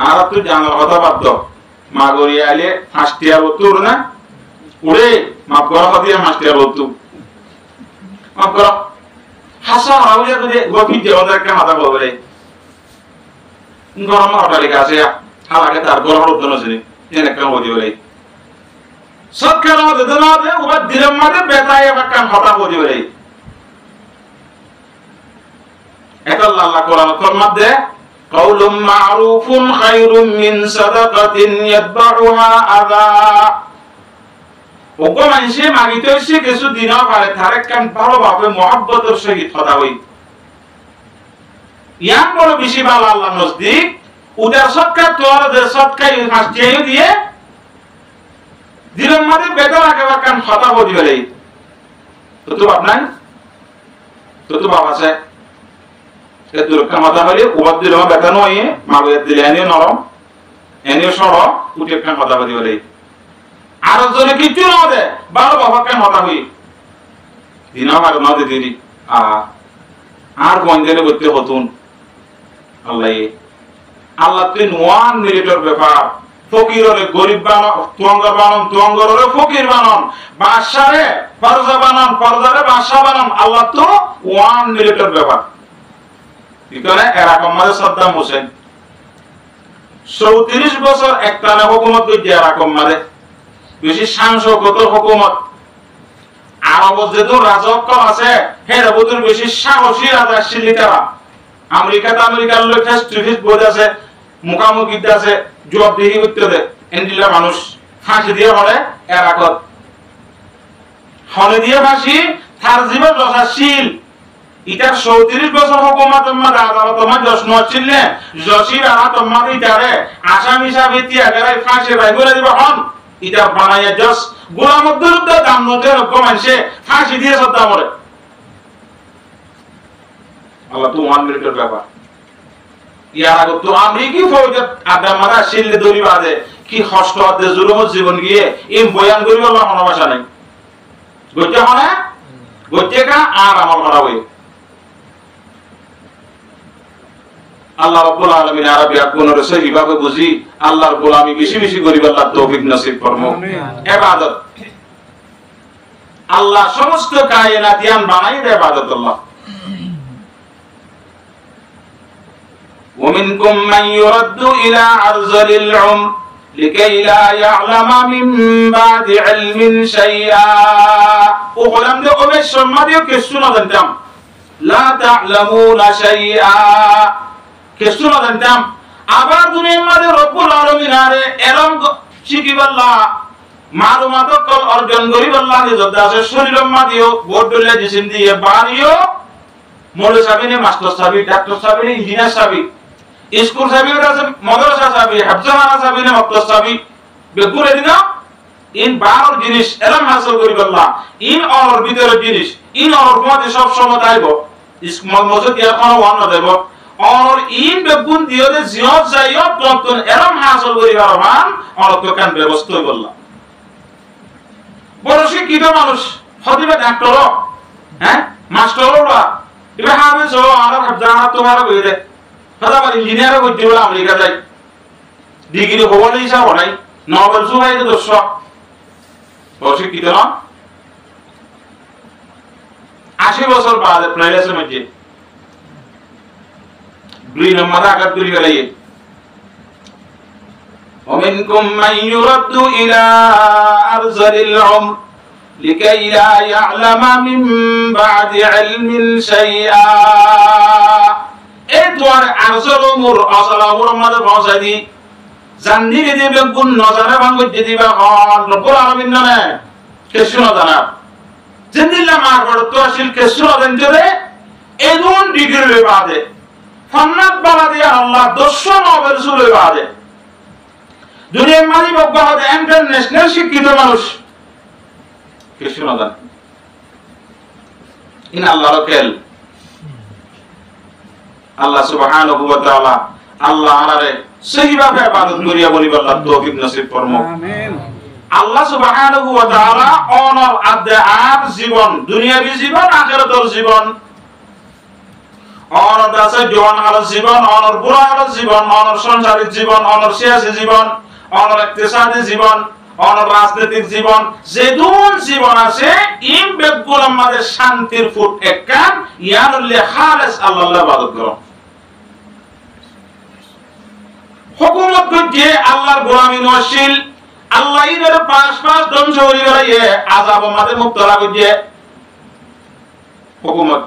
আর তুই জানার কথা বাদ মাগরি আলে ফাস্টিয়ার তোর না উড়ে মাপ করা হদিয়া মাস্টার বলতো মাপ করা হাসান আউলিয়া যদি গফি দেওয়ার কে মাথা বলে গরম হটালিকা আছে হালাকে তার গরম রোদন আছে এনে কাম হদি বলে সৎকার মধ্যে দলাতে ওবা দিলের মধ্যে বেতায় কাম হতা হদি বলে এটা আল্লাহ কোরআনের মধ্যে কাউলুম মারুফুন খায়রুম মিন সাদাকাতিন ইয়াতবাউহা আযা ওগো মানুষে মাগিতে এসে কিছু দিন পারে তারে কান ভালোভাবে মহব্বতের সহিত কথা হই ইয়ান বড় বেশি ভালো আল্লাহ নজদিক উদার সৎকার তোর যে সৎকার ফাস্টিয়ে দিয়ে দিলের মধ্যে বেদনা একেবারে কান কথা বলি বলে তো বাপ নাই তো বাপ আছে এ দুরক্ষা মাথা হলে উবাদ দিলে বেতন হয়ে মাগিয়ে দিলে এনে নরম এনে সরো উঠে কান কথা বলি বলে আর জনে কিছু না দে বারো বাবা কেন হতা হই দিন আমার না দে দিদি আর কোন দিনে করতে হতুন আল্লাহ তুই নোয়ান মিলিটর ব্যাপার ফকিররে গরিব বানান, তুঙ্গর বানান, তুঙ্গররে ফকির বানান, বাদশারে ফরজা বানান, ফরজারে বাদশা বানান। আল্লাহ তো 1 মিনিটের ব্যাপার। এখানে এরকম মাঝে সাদ্দাম হোসেন 34 বছর একটানা হুকুমত করছে, এরকম মাঝে বেশি সাংসদগত হুকুমত। আরব যেহেতু রাজত্ব আছে, হেরা বদুর বেশি সাহসী রাজা শিলিকারা। আমেরিকার লোক ফেস টু ফেস বোঝ আছে, মুখামুখি আছে, জবাবদিহি করতে দেয়। এন্ডিলা মানুষ ফাঁসি দিয়ে বলে এরাকত হনে দিয়ে ফাঁসি তার জীবন রসাশীল। ইটার 34 বছর হুকুমত মধ্যে আদালত মধ্যে যশ্ন ছিল জসির আনা তোমার ইটারে আসামি সাহেব তিয়াগারে ফাঁসি রাই বলে দিব হন। ইটা বানাইয়া জস গোলামের বিরুদ্ধে দাম নতে কমাইছে, ফাঁসি দিয়ে সত্তা মরে। আল্লাহ তো 1 মিনিটের ব্যাপার। ইয়ার আগে তো আমেরিকি ফৌজত আড্ডা মারা শিল্লে দড়ি বাঁধে কি কষ্ট হতে জুলুম জীবন গিয়ে এই বয়ান করিব আল্লাহ কোনো ভাষা নাই। গইতে মানে গইতে কা আর আমল করা হই। আল্লাহ রাব্বুল আলামিন আরবি আকবরের সহিভাবে বুঝি আল্লাহর গোলামি বেশি বেশি করিব, আল্লাহ তৌফিক নসিব ফরমাও। ইবাদত আল্লাহ সমস্ত কায়নাত ইয়ান বানাই দেয় ইবাদত আল্লাহ। ومنكم من يرد إلى أرذل العمر لكي لا يعلم من بعد علم شيئا। وقلم ده أبي الشماديو كسونا دندام لا تعلمون شيئا كسونا دندام আবার দুনিয়ার মধ্যে রব্বুল আলামিন আরে এরম শিকিবাল্লাহ মালুমাত কল অর্জন করিবাল্লাহ যে যত আছে শরীরের মধ্যেও বড়লে জিসিম দিয়ে বাড়িও মৌলভী সাহেব মাস্টার সাহেব ডাক্তার সাহেব ইঞ্জিনিয়ার সাহেব স্কুল সাহেবের আছে, মাদ্রাসা সাহেব হাফজানা সাহেব নে মক্তব সাহেব বেগুরে দিনা ইন 12 জিনিস এলম হাসিল করিবাল্লাহ। ইন অর ভিতরে জিনিস ইন অর মধ্যে সব সময় আইব ইসমল মজুদ ইয়ার কোন ওয়ান দেব অর ইন বেগুন দিও যে জিয়ত যাইও ততন এলম হাসিল করিবার মান অর তো কান ব্যবস্থা হইবল্লাহ। বড় শিক্ষিত মানুষ হদিবে ডাক্তার হ্যাঁ মাস্টাররা ইবে হাফেজ ও আর হাফজানা তোমার কইরে ফাদার ইঞ্জিনিয়ার হইতে বলে আমেরিকা যাই ডিগ্রি হবলে হিসাব নাই নোবেল সুবাইতে 200 অশিক্ষিত না 80 বছর বাদে প্লেসের মধ্যে দুই নম্বর আঘাত করি গেলে ومنكم من يرد إلى أرذل العمر لكي لا يعلم من بعد علم شيئا। এই তোর আরজল উমর আসল উমর মধ্যে পৌঁছাই দি জানি দিবে গুণ নজারে ভাঙ্গ দিবা হন রব্বুল আলামিন নামে কিছু না জানা জিন্দিল্লা মার বড় তো আসল কিছু না জানতে এদুন ডিগ্রি বাদে ফন্নাত বালা দিয়া আল্লাহ 200 নোবেল সুলে বাদে দুনিয়ার মানি বগ্গাতে ইন্টারন্যাশনাল শিক্ষিত মানুষ কিছু না জানে। ইন আল্লাহর খেল আল্লাহ সুবহানাহু ওয়া তাআলা আল্লাহ আলারে সহিভাবে ইবাদত করিয়া বলিবার আল্লাহ তৌফিক নসিব ফরমাও। আমিন। আল্লাহ সুবহানাহু ওয়া তাআলা অনর আদ জীবন দুনিয়াবী জীবন আখিরাতের জীবন অনর দাসে জীবন আলো জীবন অনর বুড়া আলো জীবন অনর সংসারিক জীবন অনর সিয়াসী জীবন অনর ইকতিসাদি জীবন অনর রাজনৈতিক জীবন যেদুন জীবন আছে ইম বেগুল আমাদের শান্তির ফুট এককান ইয়ানুল্লাহ খালিস আল্লাহর ইবাদত করো। হুকুমত করতে আল্লাহর গোলামি নশীল আল্লাহ এর পাঁচ ধ্বংস করি গেলে আযাব আমাদের মুক্তরা করতে হুকুমত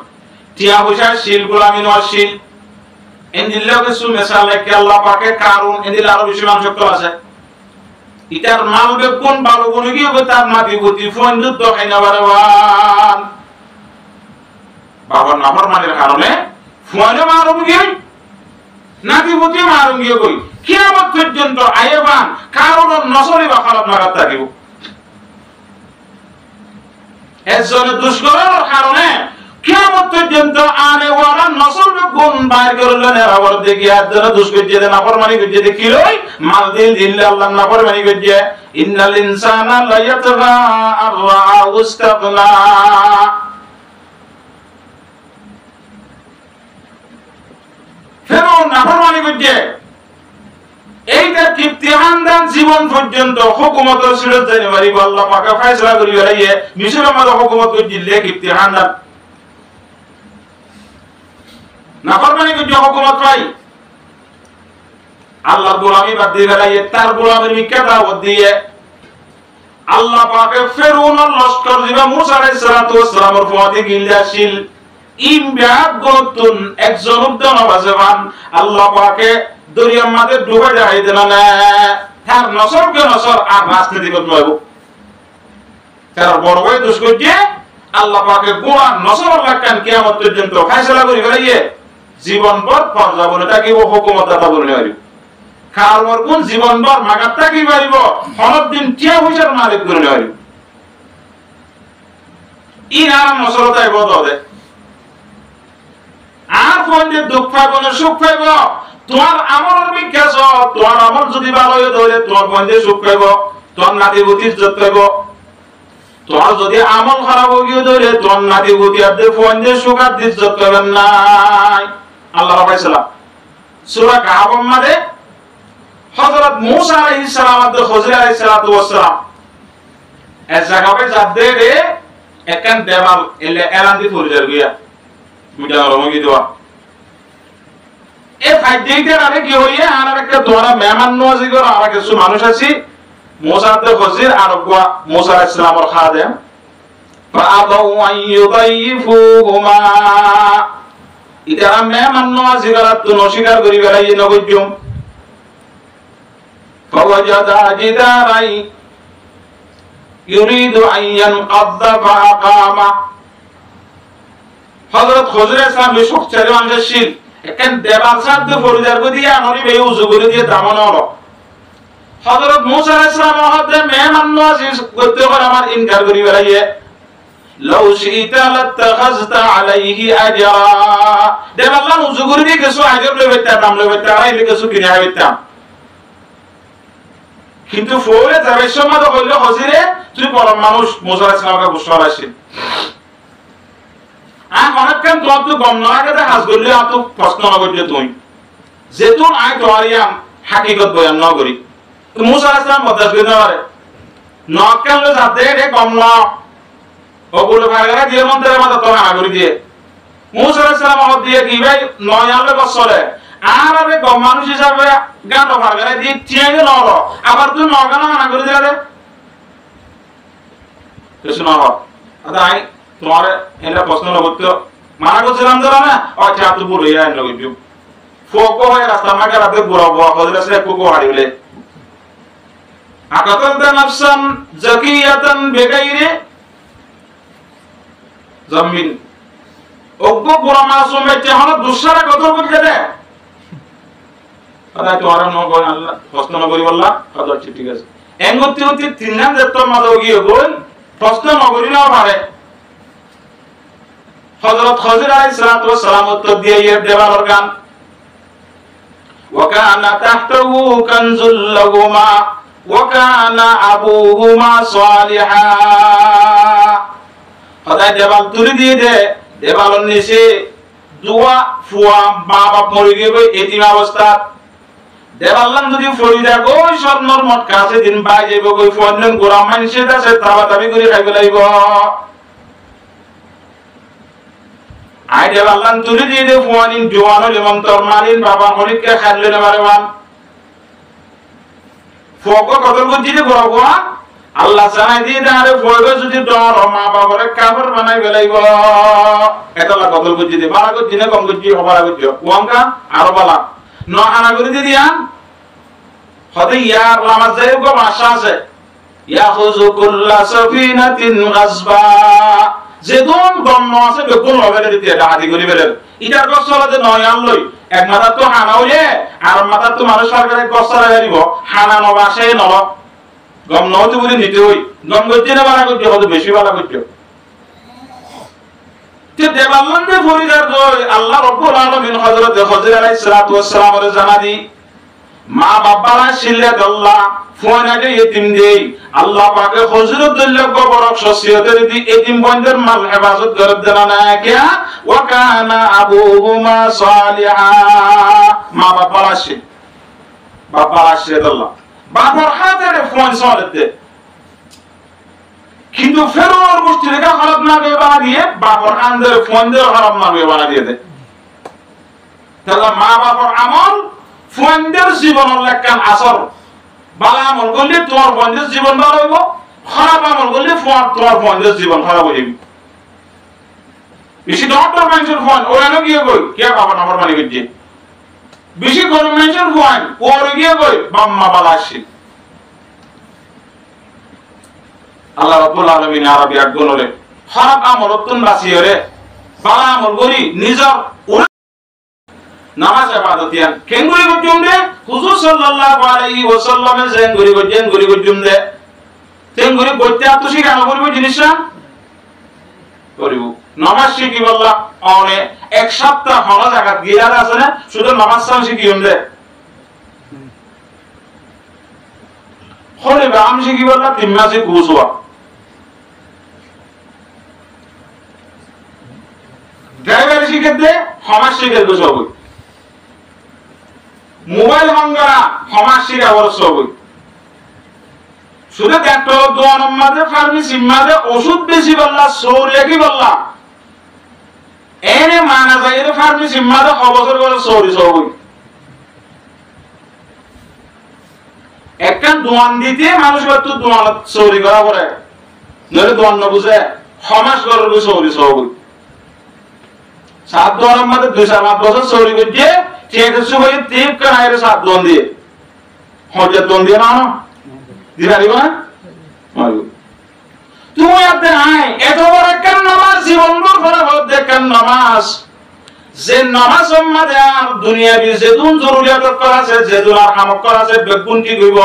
টিয়া পয়সা শিল গোলামি নশীল এন্দিল্লাহ কিছু মিসাল লেখে আল্লাহ পাকে কারণ এন্দিল আরো বেশি মানুষ আছে ইটার মাল বেগুন ভালো গুণ কি হবে তার মাটি গতি ফোন যুদ্ধ খাইনা বারবার বাবার নাফরমানের কারণে ফোনে মারুম গিয়ে নাতি বুঝে মারুম গিয়ে কই কিয়ামত পর্যন্ত আইবান কারণ নসরি বা খারাপ লাগাত থাকিব এজনে দুষ্করের কারণে কিয়ামত পর্যন্ত আনে ওয়ালা নসর বেগুন বাইর করলেন আবার দেখি আদনা দুষ্কৃতি দেন নাফরমানি করতে দেখি লই মাল দিল দিল্লা আল্লাহ নাফরমানি করতে ইন্নাল ইনসানা লা ইয়াতগা আররা ওয়াস্তাগনা। ফেরাউন নাফরমানি করতে এইটা ইমতিহান দান জীবন পর্যন্ত হুকুমতের সিরত জানি পারিব আল্লাহ পাকে ফয়সালা করি বেলাইয়ে মিশরের মধ্যে হুকুমত করে দিলে ইমতিহান দান না ফরমানি করে হুকুমত পাই আল্লাহর গোলামি বাদ দিয়ে বেলাইয়ে তার গোলামের মিথ্যা দাওয়াত দিয়ে আল্লাহ পাকে ফেরাউনের লস্কর দিবা মুসা আলাইহিস সালাতু ওয়াস সালামের ফওয়াতে গিল্লাশিল ইমবিয়াত গতুন একজন উদ্দনবাজবান আল্লাহ পাকে দরিয়ার মাঝে ডুবে যায় দেন না তার নসরকে নসর আর রাজনীতি করতে হইব তার বড় ভাই দোষ করছে আল্লাহ পাকে গোয়া নসর লাগান কিয়ামত পর্যন্ত ফয়সালা করি ফেলাইয়ে জীবনভর ফরজা বলে থাকিব হুকুমত দাতা বলে পারিব কারোর কোন জীবনভর মাগাত থাকি পারিব অনেক দিন টিয়া পয়সার মালিক করে পারিব ই নাম নসরতাই বদলে আর ফোনে দুঃখ পাইব না সুখ পাইব তোমার আমলের বিকাশ তোমার আমল যদি ভালো হয়ে ধরে তোমার ফোনে সুখ পাইব তোমার নাতি বুতি ইজ্জত পাইব তোমার যদি আমল খারাপ হয়ে ধরে তোমার নাতি বুতি আর ফোনে সুখ আর ইজ্জত পাবেন নাই আল্লাহ রাব্বাইসালাম সূরা কাহফের মধ্যে হযরত মূসা আলাইহিস সালাম আর খজির আলাইহিস সালাতু ওয়াস সালাম এক জায়গায় যাবে রে একখান দেওয়াল এলে এলান দি পরিজার গিয়া বুঝা রমগি দেওয়া এ ফাইদেইতে আরে কি হইয়া আর একটা দোরা মেহমান নওয়াজি করে আর কিছু মানুষ আছে মূসা আর খজির আর মূসা আলাইহিস সালামের খাদেম ফাআদাউ আইয়ুদাইফুহুমা ইতারা মেহমান নওয়াজি করে তো নস্বীকার করি বেলাই নগজুম فوجد جدارا يريد أن ينقض فأقامه হযরত খজির ইসলাম বিশুক চারে মানুষের শিল একখান দেওয়াল সাথ ফরিদার গো দিয়ে আনরি বে উজু করে দিয়ে দামন হলো হযরত মূসা আলাইহিস সালাম হতে মেহমান নওয়াজি করতে করে আমার ইনকার করি বেলাইয়ে লাউ শিতা লাত্তাখাযতা আলাইহি আজরা দেওয়াল উজু করে দিয়ে কিছু আজর লইতা দাম লইতা আই কিছু কিনে আইতা কিন্তু ফোরে যাবে সময় তো কইলো খজিরে তুই পরম মানুষ মূসা আলাইহিস সালামকে বুঝার আসে আ অনেকক্ষণ তো গম না আগে হাজ করলে আতো প্রশ্ন না করলে তুই যেতুন আই তোয়ারিয়াম হাকিকত বয়ান না করি মূসা আলাইহিস সালাম বদাস করে পারে নকালে যাতে রে গম না ওগুলো ভাগরা দিয়ে মন্ত্রের মত তো না করে দিয়ে মূসা আলাইহিস সালাম দিয়ে কি ভাই নয়ালে বছরে আর আরে গম মানুষ হিসাবে গান ভাগরা দিয়ে চেয়ে না হলো আবার তুই নগানা না করে দিলা রে কিছু না হয় আই তোমার এলা প্রশ্ন করতে মানা করছিলাম ধরা না আচ্ছা তুই পুরো ইয়া এনে গিয়ে ফোকো হয় রাস্তা মাকে রাতে বুড়া বুড়া খজরা সে কোকো হারিলে আকাতালতা নাফসান জাকিয়াতান বিগাইরি জামিন ওগো বুড়া মাসুম বেচে হলো দুসরা কত করতে দে আদা তো আর নো কোন আল্লাহ প্রশ্ন না করি বললা আদা ঠিক আছে এঙ্গতি হতে তিন নাম যেত মাদো গিয়ে বল প্রশ্ন না করি না পারে হযরত খজির আলাইহিস সালাতু ওয়াস সালাম উত্তর দিয়ে এর দেওয়ালের গান ওয়া কানা তাহতাহু কানজুল লাহুমা ওয়া কানা আবুহুমা সালিহা খোদাই দেওয়াল তুলি দিয়ে দে দেওয়ালের নিচে দুয়া ফুয়া মা বাপ মরে গিয়ে এতিম অবস্থা দেওয়াল্লাম যদি ফরিদা কই স্বর্ণর মত কাছে দিন পাই যাইব কই ফন্নন গোরা মানুষে দাসে তাবাতাবি করে খাইবে লাইব আই দেওয়াল্লাম তুলি দিয়ে দে ফুয়ানিন জোয়ানো লিমন তরমানিন বাবা হলিককে খাইলে না মারবান ফোকো কতল গজি দে গোরা গোয়া আল্লাহ জানাই দিয়ে দে আরে ফয়বে যদি ডর মা বাবারে কাফর বানাই বেলাইব এতলা কতল গজি দে বালা গজি না কম গজি হবারা গজি ওয়াঙ্কা আরো বালা ন আনা করে দিয়ে দিয়া হতে ইয়ার লামাজ যাই গো ভাষা আছে ইয়াখুযু কুল্লা সাফিনাতিন গাসবা যেদন গন্ন আছে বেকুল হবে দিতে ডাহাদি করি বেলে ইটার গছলতে নয় আনলই এক মাথা তো হানা হইলে আর মাথা তো মানুষ সরকারে গছরা গারিব হানা নবাসে নল গম নতে বলি নিতে হই গম গজ্জে না বালা গজ্জে হতে বেশি বালা গজ্জে তে দেবাল্লাহ দে ফরিদার কই আল্লাহ রাব্বুল আলামিন হযরত খজির আলাইহিস সালাতু ওয়াস সালামের জানাদি মা বাবারা শিল্লে দল্লা ফোনাডে ইতিম দেই আল্লাহ পাকে হযরত দল্লা গোবর শসিয়তের দি ইতিম বন্ধের মাল হেফাজত করে দেনা না কিয়া ওয়া কানা আবুহুমা সালিহা মা বাবারা শিল বাবা আসছে আল্লাহ বাবার হাতে ফোন চলেতে কিন্তু ফেরোর গোষ্ঠী রেখা খারাপ না ব্যবহার দিয়ে বাবার আন্দরে ফোন দিয়ে খারাপ না ব্যবহার দিয়ে দেয় তাহলে মা বাবার আমল ফোনদের জীবনের লেখান আসর ভালো আমল করলে তোমার ফোনদের জীবন ভালো হইব খারাপ আমল করলে তোমার ফোনদের জীবন খারাপ হয়ে যাবে বেশি ডক্টর মানুষের ফোন ওখানে গিয়ে কই কে বাবা নাম্বার মানি করছে বেশি গরিব মানুষের ফোন ওরে গিয়ে কই বাম্মা বালা আসছে আল্লাহ রাব্বুল আলামিন আরবি আকগুনরে খারাপ আমল অত্যন্ত বাসিয়রে ভালো আমল করি নিজের নামাজ ইবাদতিয়ান কেঙ্গুরি গজুম দে হুজুর সাল্লাল্লাহু আলাইহি ওয়াসাল্লামের জেঙ্গুরি গজুম দে তেঙ্গুরি গজতে আতো শিখান করিব জিনিসটা করিব নামাজ শিখি বললা অনে এক সপ্তাহ হল জায়গা গিয়ার আছে না শুধু নামাজ সাম শিখিম দে হলে বাম শিখি বললা তিন মাসে কুসওয়া ড্রাইভার শিখে দে সমাজ শিখে দে সব মোবাইল হঙ্গারা সমাজ শিখা বড় সব শুধু দেখো দোয়ান মাঝে ফার্মেসি মাঝে ওষুধ বেশি বললা সৌরিয়া কি বললা এনে মানা যায় এর ফার্মেসি মাঝে খবর করে সৌরি সব একটা দোয়ান দিতে মানুষ তো দোয়ান সৌরি করা করে নইলে দোয়ান না বুঝে সমাজ করে সৌরি সব সাত দোয়ানের মধ্যে 2-5 বছর সৌরি করছে ঠিক আছে ভাই তীপ কানাইরে সাত দোয়ান দিয়ে হজের দোয়ান দিয়ে না দিবারিব না তুমি আপনি আয় এত বড় একটা নামাজ জীবন ভর করা হোক দেখেন নামাজ যে নামাজ সম্মাদে আর দুনিয়াবি যেদুন জরুরিয়াত করা আছে যেদুন আর কাম করা আছে বেগুন কি কইব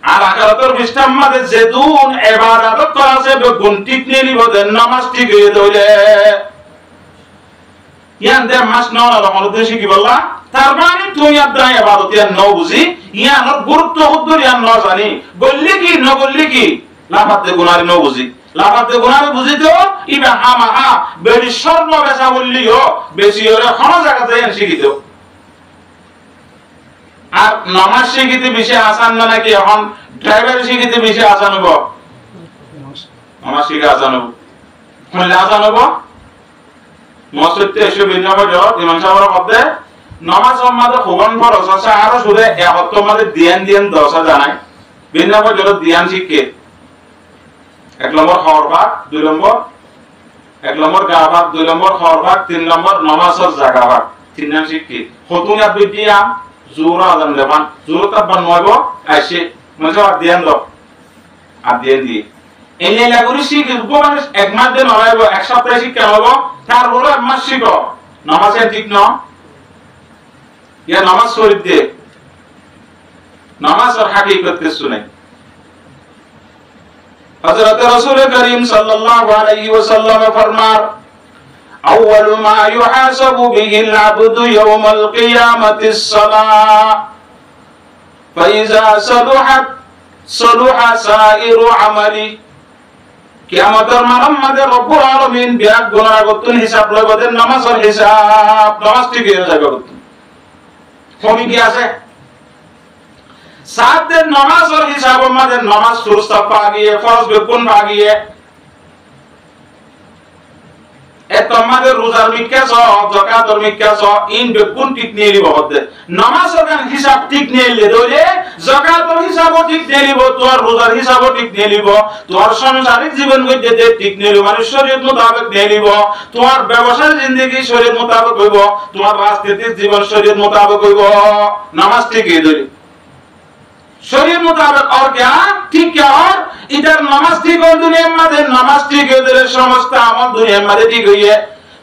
আর আখিরাতের বিস্তার মাঝে যেদুন ইবাদত করা আছে বেগুন ঠিক নিয়ে নিব দেন নামাজ ঠিক হয়ে দইলে ইয়ান দে মাস নন রকম দেশি কি বললা তার মানে তুমি আপনি ইবাদত ইয়ান ন বুঝি ইয়ানোর গুরুত্ব হুদ্দুর ইয়ান ন জানি বললি কি ন বললি কি লাফাতে গুনারি ন বুঝি লাফাতে গুনারি বুঝি তো ইবা হামাহা বেরি সর্ব বেসা বললিও বেশি ওরে কোন জায়গাতে ইয়ান শিখিত আর নামাজ শিখিতে বেশি আসান না নাকি এখন ড্রাইভার শিখিতে বেশি আসান হবো নামাজ শিখে আসান হবো হলে আসান হবো মসজিদে এসে বিনয় জড় ইমাম সাহেবের মধ্যে নামাজ সম্মাদে খুবন ফরজ আছে আরো শুধু একত্র মাঝে দিয়ান দশা জানাই বিনয় জড় দিয়ান শিখে 1 নম্বর হরবাক 2 নম্বর 1 নম্বর গাবাক 2 নম্বর হরবাক 3 নম্বর নামাজের জায়গাবাক 3 নাম শিখে হতুন আপনি দিয়া জোরা আদান দেবান জোরা তাবান নয়ব আইসে মানে দিয়ান দাও আর দিয়ান দিয়ে এই লাগুরি শিখে মানে এক মাস দিন হইব এক সপ্তাহ শিখে হইব তারপরে এক মাস শিখো নামাজ ঠিক ন ইয়া নামাজ শরীফ দে নামাজ আর হাকিকত কিছু নাই হযরত রাসূল করিম সাল্লাল্লাহু আলাইহি ওয়াসাল্লাম ফরমার আউয়ালু মা ইউহাসাবু বিহিল আবদু ইয়াউমাল কিয়ামাতিস সালাহ ফাইজা সালুহাত সালুহা সাইরু আমালি কিয়ামতের মানমে রব্বুল আলামিন বিরাট গুনাহগার হিসাব লইবে নামাজের হিসাব নামাজ ঠিক হয়ে যাবে কমি কি আছে সাত দিন নামাজের হিসাব আমাদের নামাজ সুরস্তা পাগিয়ে ফরজ বেকুন পাগিয়ে এত আমাদের রোজার মিক্কাস যাকাতের মিক্কাস ইন বেকুন ঠিক নিয়ে লিব হতে নামাজের হিসাব ঠিক নিয়ে লে দইলে যাকাতের হিসাবও ঠিক নিয়ে লিব তোর রোজার হিসাবও ঠিক নিয়ে লিব তোর সাংসারিক জীবন গতিতে ঠিক নিয়ে লিব মানে শরীয়ত মোতাবেক নিয়ে লিব তোর ব্যবসায়িক জিন্দেগি শরীয়ত মোতাবেক হইব তোর রাজনৈতিক জীবন শরীয়ত মোতাবেক হইব নামাজ ঠিক হয়ে দইলে শরীয়ত মোতাবেক और क्या ठीक क्या और इधर नमाज ठीक और दुनिया में नमाज ठीक है इधर समस्त अमल दुनिया में ठीक हुई है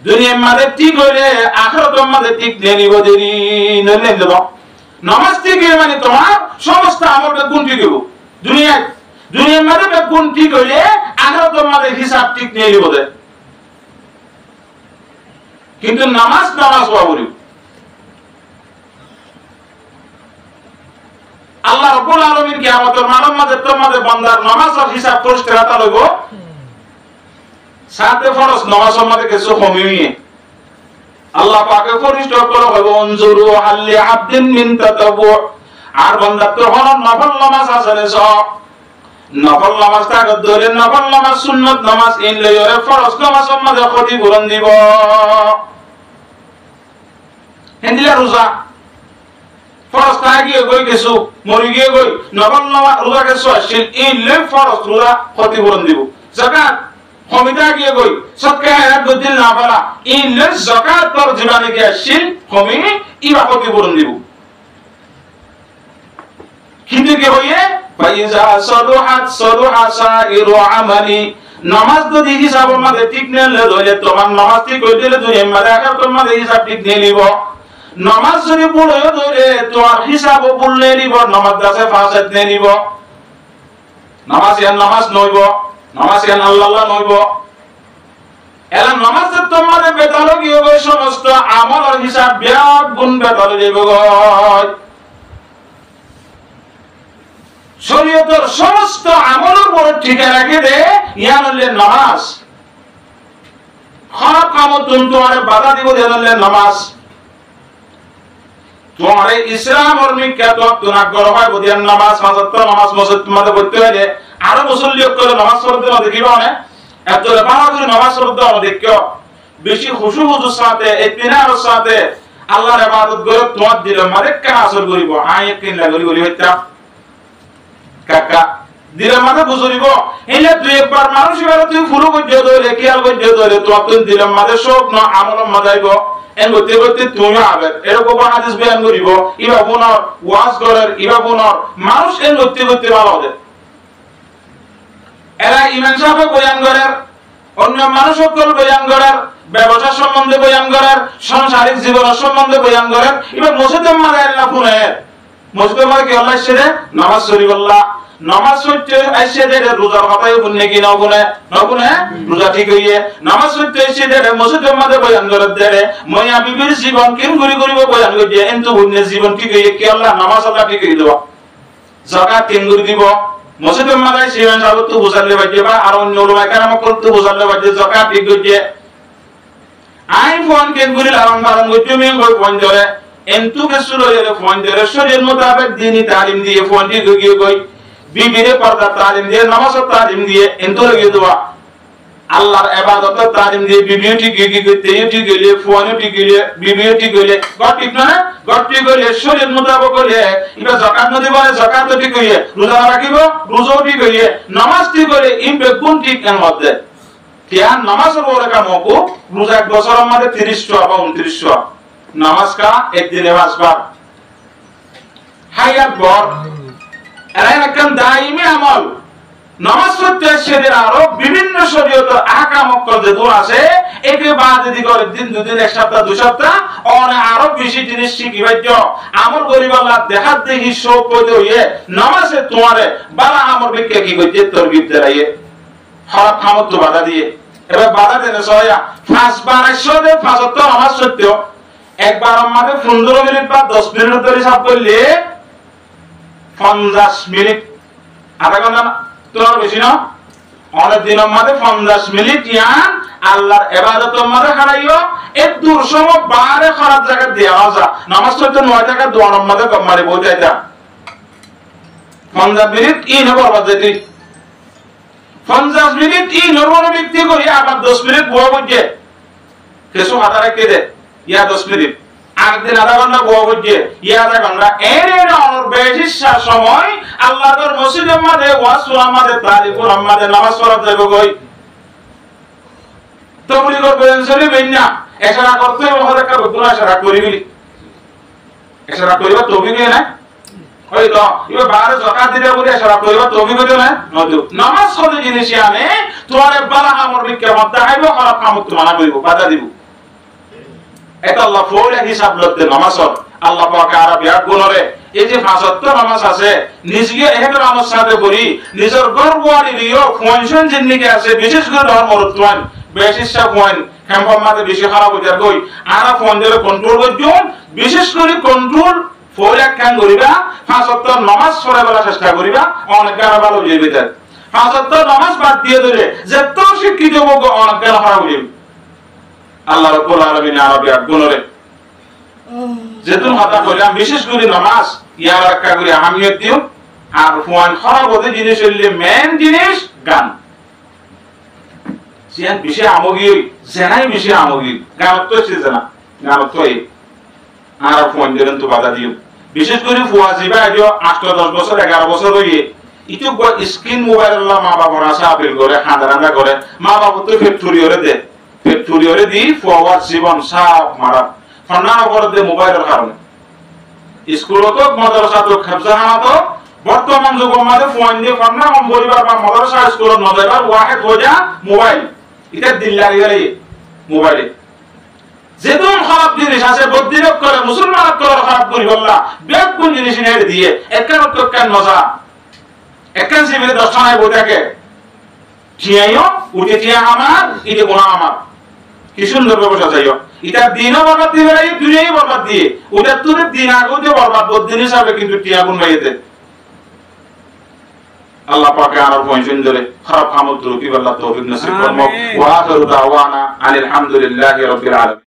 दुनिया में ठीक हो रे आखिरत में ठीक नहीं हो देरी नहीं दो नमाज ठीक है माने तुम्हार समस्त अमल में गुण ठीक हो दुनिया में गुण ठीक हो रे आखिरत में हिसाब ठीक नहीं हो दे किंतु नमाज बाबूरी আল্লাহ রাব্বুল আলামিন কিয়ামতের মাঠে তোমাদের বান্দার নামাজের হিসাব পরিষ্কার হইব সাথে ফরজ নামাজের মধ্যে কিছু কমি হইয়ে আল্লাহ পাকে পরিষ্কার করা হইব অনজুরু হাল্লি আবদিন মিন তাতাবু আর বান্দা তো হলো নফল নামাজ আসলে সব নফল নামাজ তাকে ধরে নফল নামাজ সুন্নত নামাজ ইন লইরে ফরজ নামাজ মধ্যে ক্ষতিপূরণ দিব হিন্দিলা রোজা ফরজ তাই গিয়ে গই কিছু মরি গিয়ে গই নফল নামাজ রোজা কিছু আসছিল ইন লই ফরজ রোজা ক্ষতিপূরণ দিব যাকাত ক্ষমতা গিয়ে গই সৎকা এক দিন না পারা ইন লই যাকাত তোর জীবনে গিয়ে আসছিল ক্ষমি ইবা ক্ষতিপূরণ দিব কিন্তু কি হইয়ে ফাইজা সালুহাত সালুহা সাইরু আমালি নামাজ যদি হিসাব মধ্যে ঠিক নেলে ধরে তোমার নামাজ ঠিক হই দিলে দুই মারে আকার তোমার হিসাব ঠিক নেই নিব নামাজ যদি পড়ে ধরে তোমার হিসাব পড়লে নিব নামাজ দাসে ফাসাদ নেই নিব নামাজ ইয়ান নামাজ নইব নামাজ ইয়ান আল্লাহ নইব এলা নামাজ তোমার বেতাল গিয়ে গই সমস্ত আমলের হিসাব ব্যাগ গুণ বেতাল যাইব গই শরীয়তের সমস্ত আমলের উপর ঠিকা রাখে দে ইয়ান হলে নামাজ খারাপ কাম তোমার বাধা দিব ইয়ান হলে নামাজ তোমার ইসলামের নিকাত তোনা গর হয় বদিয়ান নামাজ ফাজত নামাজ মসজিদ মধ্যে পড়তে হয় আরো মুসল্লি করে নামাজ পড়তে না দেখিবা না এতলে বারো করে নামাজ পড়তে না দেখিও বেশি খুশু হুজুর সাথে ইতিনার সাথে আল্লাহর ইবাদত করে তোমার দিলে মারে কেন আসর করিব আয় কিন লাগলি বলি হইতা কাকা দিলে মাথা বুঝরিব এলে দুই একবার মানুষ এবারে তুই ফুরু গজ্জে ধরে কিয়াল গজ্জে ধরে তো তুই দিলে মাথা সব না আমল মজাইব এন গতে গতে তুমি আবে এরকম হাদিস বয়ান করিব ইবা পুনর ওয়াজ করার ইবা পুনর মানুষ এন গতে গতে ভালো হবে এরা ইমাম সাহেব বয়ান করার অন্য মানুষ সকল বয়ান করার ব্যবসা সম্বন্ধে বয়ান করার সাংসারিক জীবন সম্বন্ধে বয়ান করার ইবা মসজিদে মারা আল্লাহ ফুনের মসজিদে মারা কি আল্লাহ শেরে নামাজ শরীফ আল্লাহ নামাজ পড়তে আইছে দে রোজার কথাই বলনে কি না বলে রোজা ঠিক হইয়ে নামাজ পড়তে আইছে দে মসজিদের মধ্যে বয়ান করে দে ময়া বিবির জীবন কেন করিব বয়ান করে এন্তু বলনে জীবন ঠিক হইয়ে কি আল্লাহ নামাজ আল্লাহ ঠিক হই দেব যাকাত কেন করে দিব মসজিদের মধ্যে সিমান সাহেব তো বুঝালে বাজে বা আর অন্য ওলামা কেরাম করতে বুঝালে বাজে যাকাত ঠিক হইয়ে আই ফোন কেন করে লালন পালন করতে আমি কই ফোন ধরে এন্তু কে শুরু হইলে ফোন ধরে শরীর মোতাবেক দ্বীনি তালিম দিয়ে ফোন দিয়ে গিয়ে কই বিবিরে পর্দা তালিম দিয়ে নামাজের তালিম দিয়ে এন্ত লাগিয়ে দেওয়া আল্লাহর ইবাদতের তালিম দিয়ে বিবিও ঠিক করতে ঠিক গেলে ফোনও ঠিক গেলে বিবিও ঠিক গেলে গড ঠিক না গড ঠিক গেলে শরীর মোতাবেক হলে এটা যাকাত নদী বলে যাকাত ঠিক হইয়ে রোজা রাখিব রোজাও ঠিক হইয়ে নামাজ ঠিক হলে ইমবে কোন ঠিক এর মধ্যে কিয়া নামাজের বলে কামকো রোজা এক বছরের মধ্যে 30 টা বা 29 টা নামাজ কা একদিনে পাঁচবার হায়াত বর এরাইন দাইমি আমল নামাজ পড়তে সেদের আরো বিভিন্ন শরীয়তের আহকাম যে দূর আছে একে বাদ যদি করে দিন দুদিন এক সপ্তাহ দুই সপ্তাহ অনেক আরো বেশি জিনিস শিখিবাইজ আমল করিব আল্লাহ দেখাত দেখি সব কইতে হইয়ে নামাজে তোমারে বালা আমল বিকে কি কইতে তরগিব দেরাইয়ে খারাপ খামত তো বাধা দিয়ে এবার বাধা দেনে সয়া পাঁচবার একসাথে পাঁচত্ব নামাজ সত্য একবার আমাদের 15 মিনিট বা 10 মিনিট ধরে হিসাব করলে 50 মিনিট আধা ঘন্টা তোর বেশি না অনেক দিনের মধ্যে 50 মিনিট ইয়ান আল্লাহর ইবাদতের মধ্যে হারাইও এই দূর সময় বারে খারাপ জায়গা দেওয়া যা নামাজ পড়তে 9 টাকা দোয়ানোর মধ্যে কমারে বোঝাই যা 50 মিনিট ইন বরবাদ যেতে 50 মিনিট ইন নরমাল ব্যক্তি করি আবার 10 মিনিট বয়া বুঝে কিছু হাতে রাখতে দে ইয়া 10 মিনিট একদিন আধা ঘন্টা বয়া বুঝে ইয়া আধা ঘন্টা এর অনর বেশি সময় আল্লাহর মসজিদের মধ্যে ওয়াজ শোনার মধ্যে তালিম করার মধ্যে নামাজ পড়া যাবে কই তবলিগ করবেন চলিবেন না এশারা করতে হবে একটা গুনাহ এশারা করিবি এশারা করিবা তৌফিক না ওই তো ইবে বারে যাকাত দিতে বলে এশারা করিবা তৌফিক হইতো না নজু নামাজ কত জিনিস আনে তোরে বালা আমর বিকে মধ্যে আইব খারাপ কাম তোমার কইব বাধা দিব এটা আল্লাহ ফৌরে হিসাব লতে নামাজ আল্লাহ পাক আরবি গুণরে এই যে 75 নামাজ আছে নিজে এহের নামাজ সাথে করি নিজের গর্বওয়ালি দিও ফুনশন জিন্নিকে আছে বিশেষ করে ধর্মরত্বান বেশিসা ফুন ক্যাম্পার মাঝে বেশি খারাপ হইতা কই আরা ফোন দিলে কন্ট্রোল করছো বিশেষ করে কন্ট্রোল ফৌরে কাম করিবা 75 নামাজ পড়া বলা চেষ্টা করিবা অনেক গানা ভালো হয়ে যাবে 75 নামাজ বাদ দিয়ে ধরে যে তো শিক্ষিত হোক অনেক গানা খারাপ হয়ে যাবে আল্লাহ রাব্বুল আলামিন আরবি গুণরে যেতুন কথা কইলাম বিশেষ করে নামাজ ইয়ার একটা করে আহমিয়ত দিও। আর ফোন খারাপ হতে জিনিস হইলে মেন জিনিস গান জিয়ান বেশি আমগি জেনাই বেশি আমগি গানত তো সে জানা গানত তো এই আর ফোন দিলেন তো বাধা দিও বিশেষ করে ফুয়াজিবা আজ 8-10 বছর 11 বছর হইয়ে ইটু স্ক্রিন মোবাইল আল্লাহ মা বাবার আশা আপিল করে খান্দারান্দা করে মা বাবা তো ফ্যাক্টরি ওরে দি ফরওয়ার্ড জীবন সাপ মারা ফান্না করে দে মোবাইলের কারণে স্কুলত মাদ্রাসাত খেবসানাত বর্তমান যুগের মধ্যে ফোন দিয়ে ফান্না কম পরিবার বা মাদ্রাসা স্কুলত নজাইবার ওয়াহেদ হইয়া মোবাইল এটা দিল্লারি গেলে মোবাইলে যেদন খারাপ জিনিস আছে বদ্দিরক করে মুসলমান করে খারাপ করি বললা বেদ কোন জিনিস নিয়ে দিয়ে একানত কান মজা একান সিবিলে 10 টাকায় বইটাকে ঠিয়াইও উঠে ঠিয়া আমার ইতে গোনা আমার কি সুন্দর ব্যবসা চাইও এটা দিনও বরবাদ দিবে না দুনিয়াই বরবাদ দিয়ে ওটা তোর দিন আগেও বরবাদ বদ্দিন হিসাবে কিন্তু টিয়া গুণ বাইতে আল্লাহ পাকে আর পয়সন ধরে খারাপ আমল রুকি আল্লাহ তৌফিক নসিব করুক ওয়া আখিরু দাওয়ানা আলহামদুলিল্লাহি রাব্বিল আলামিন।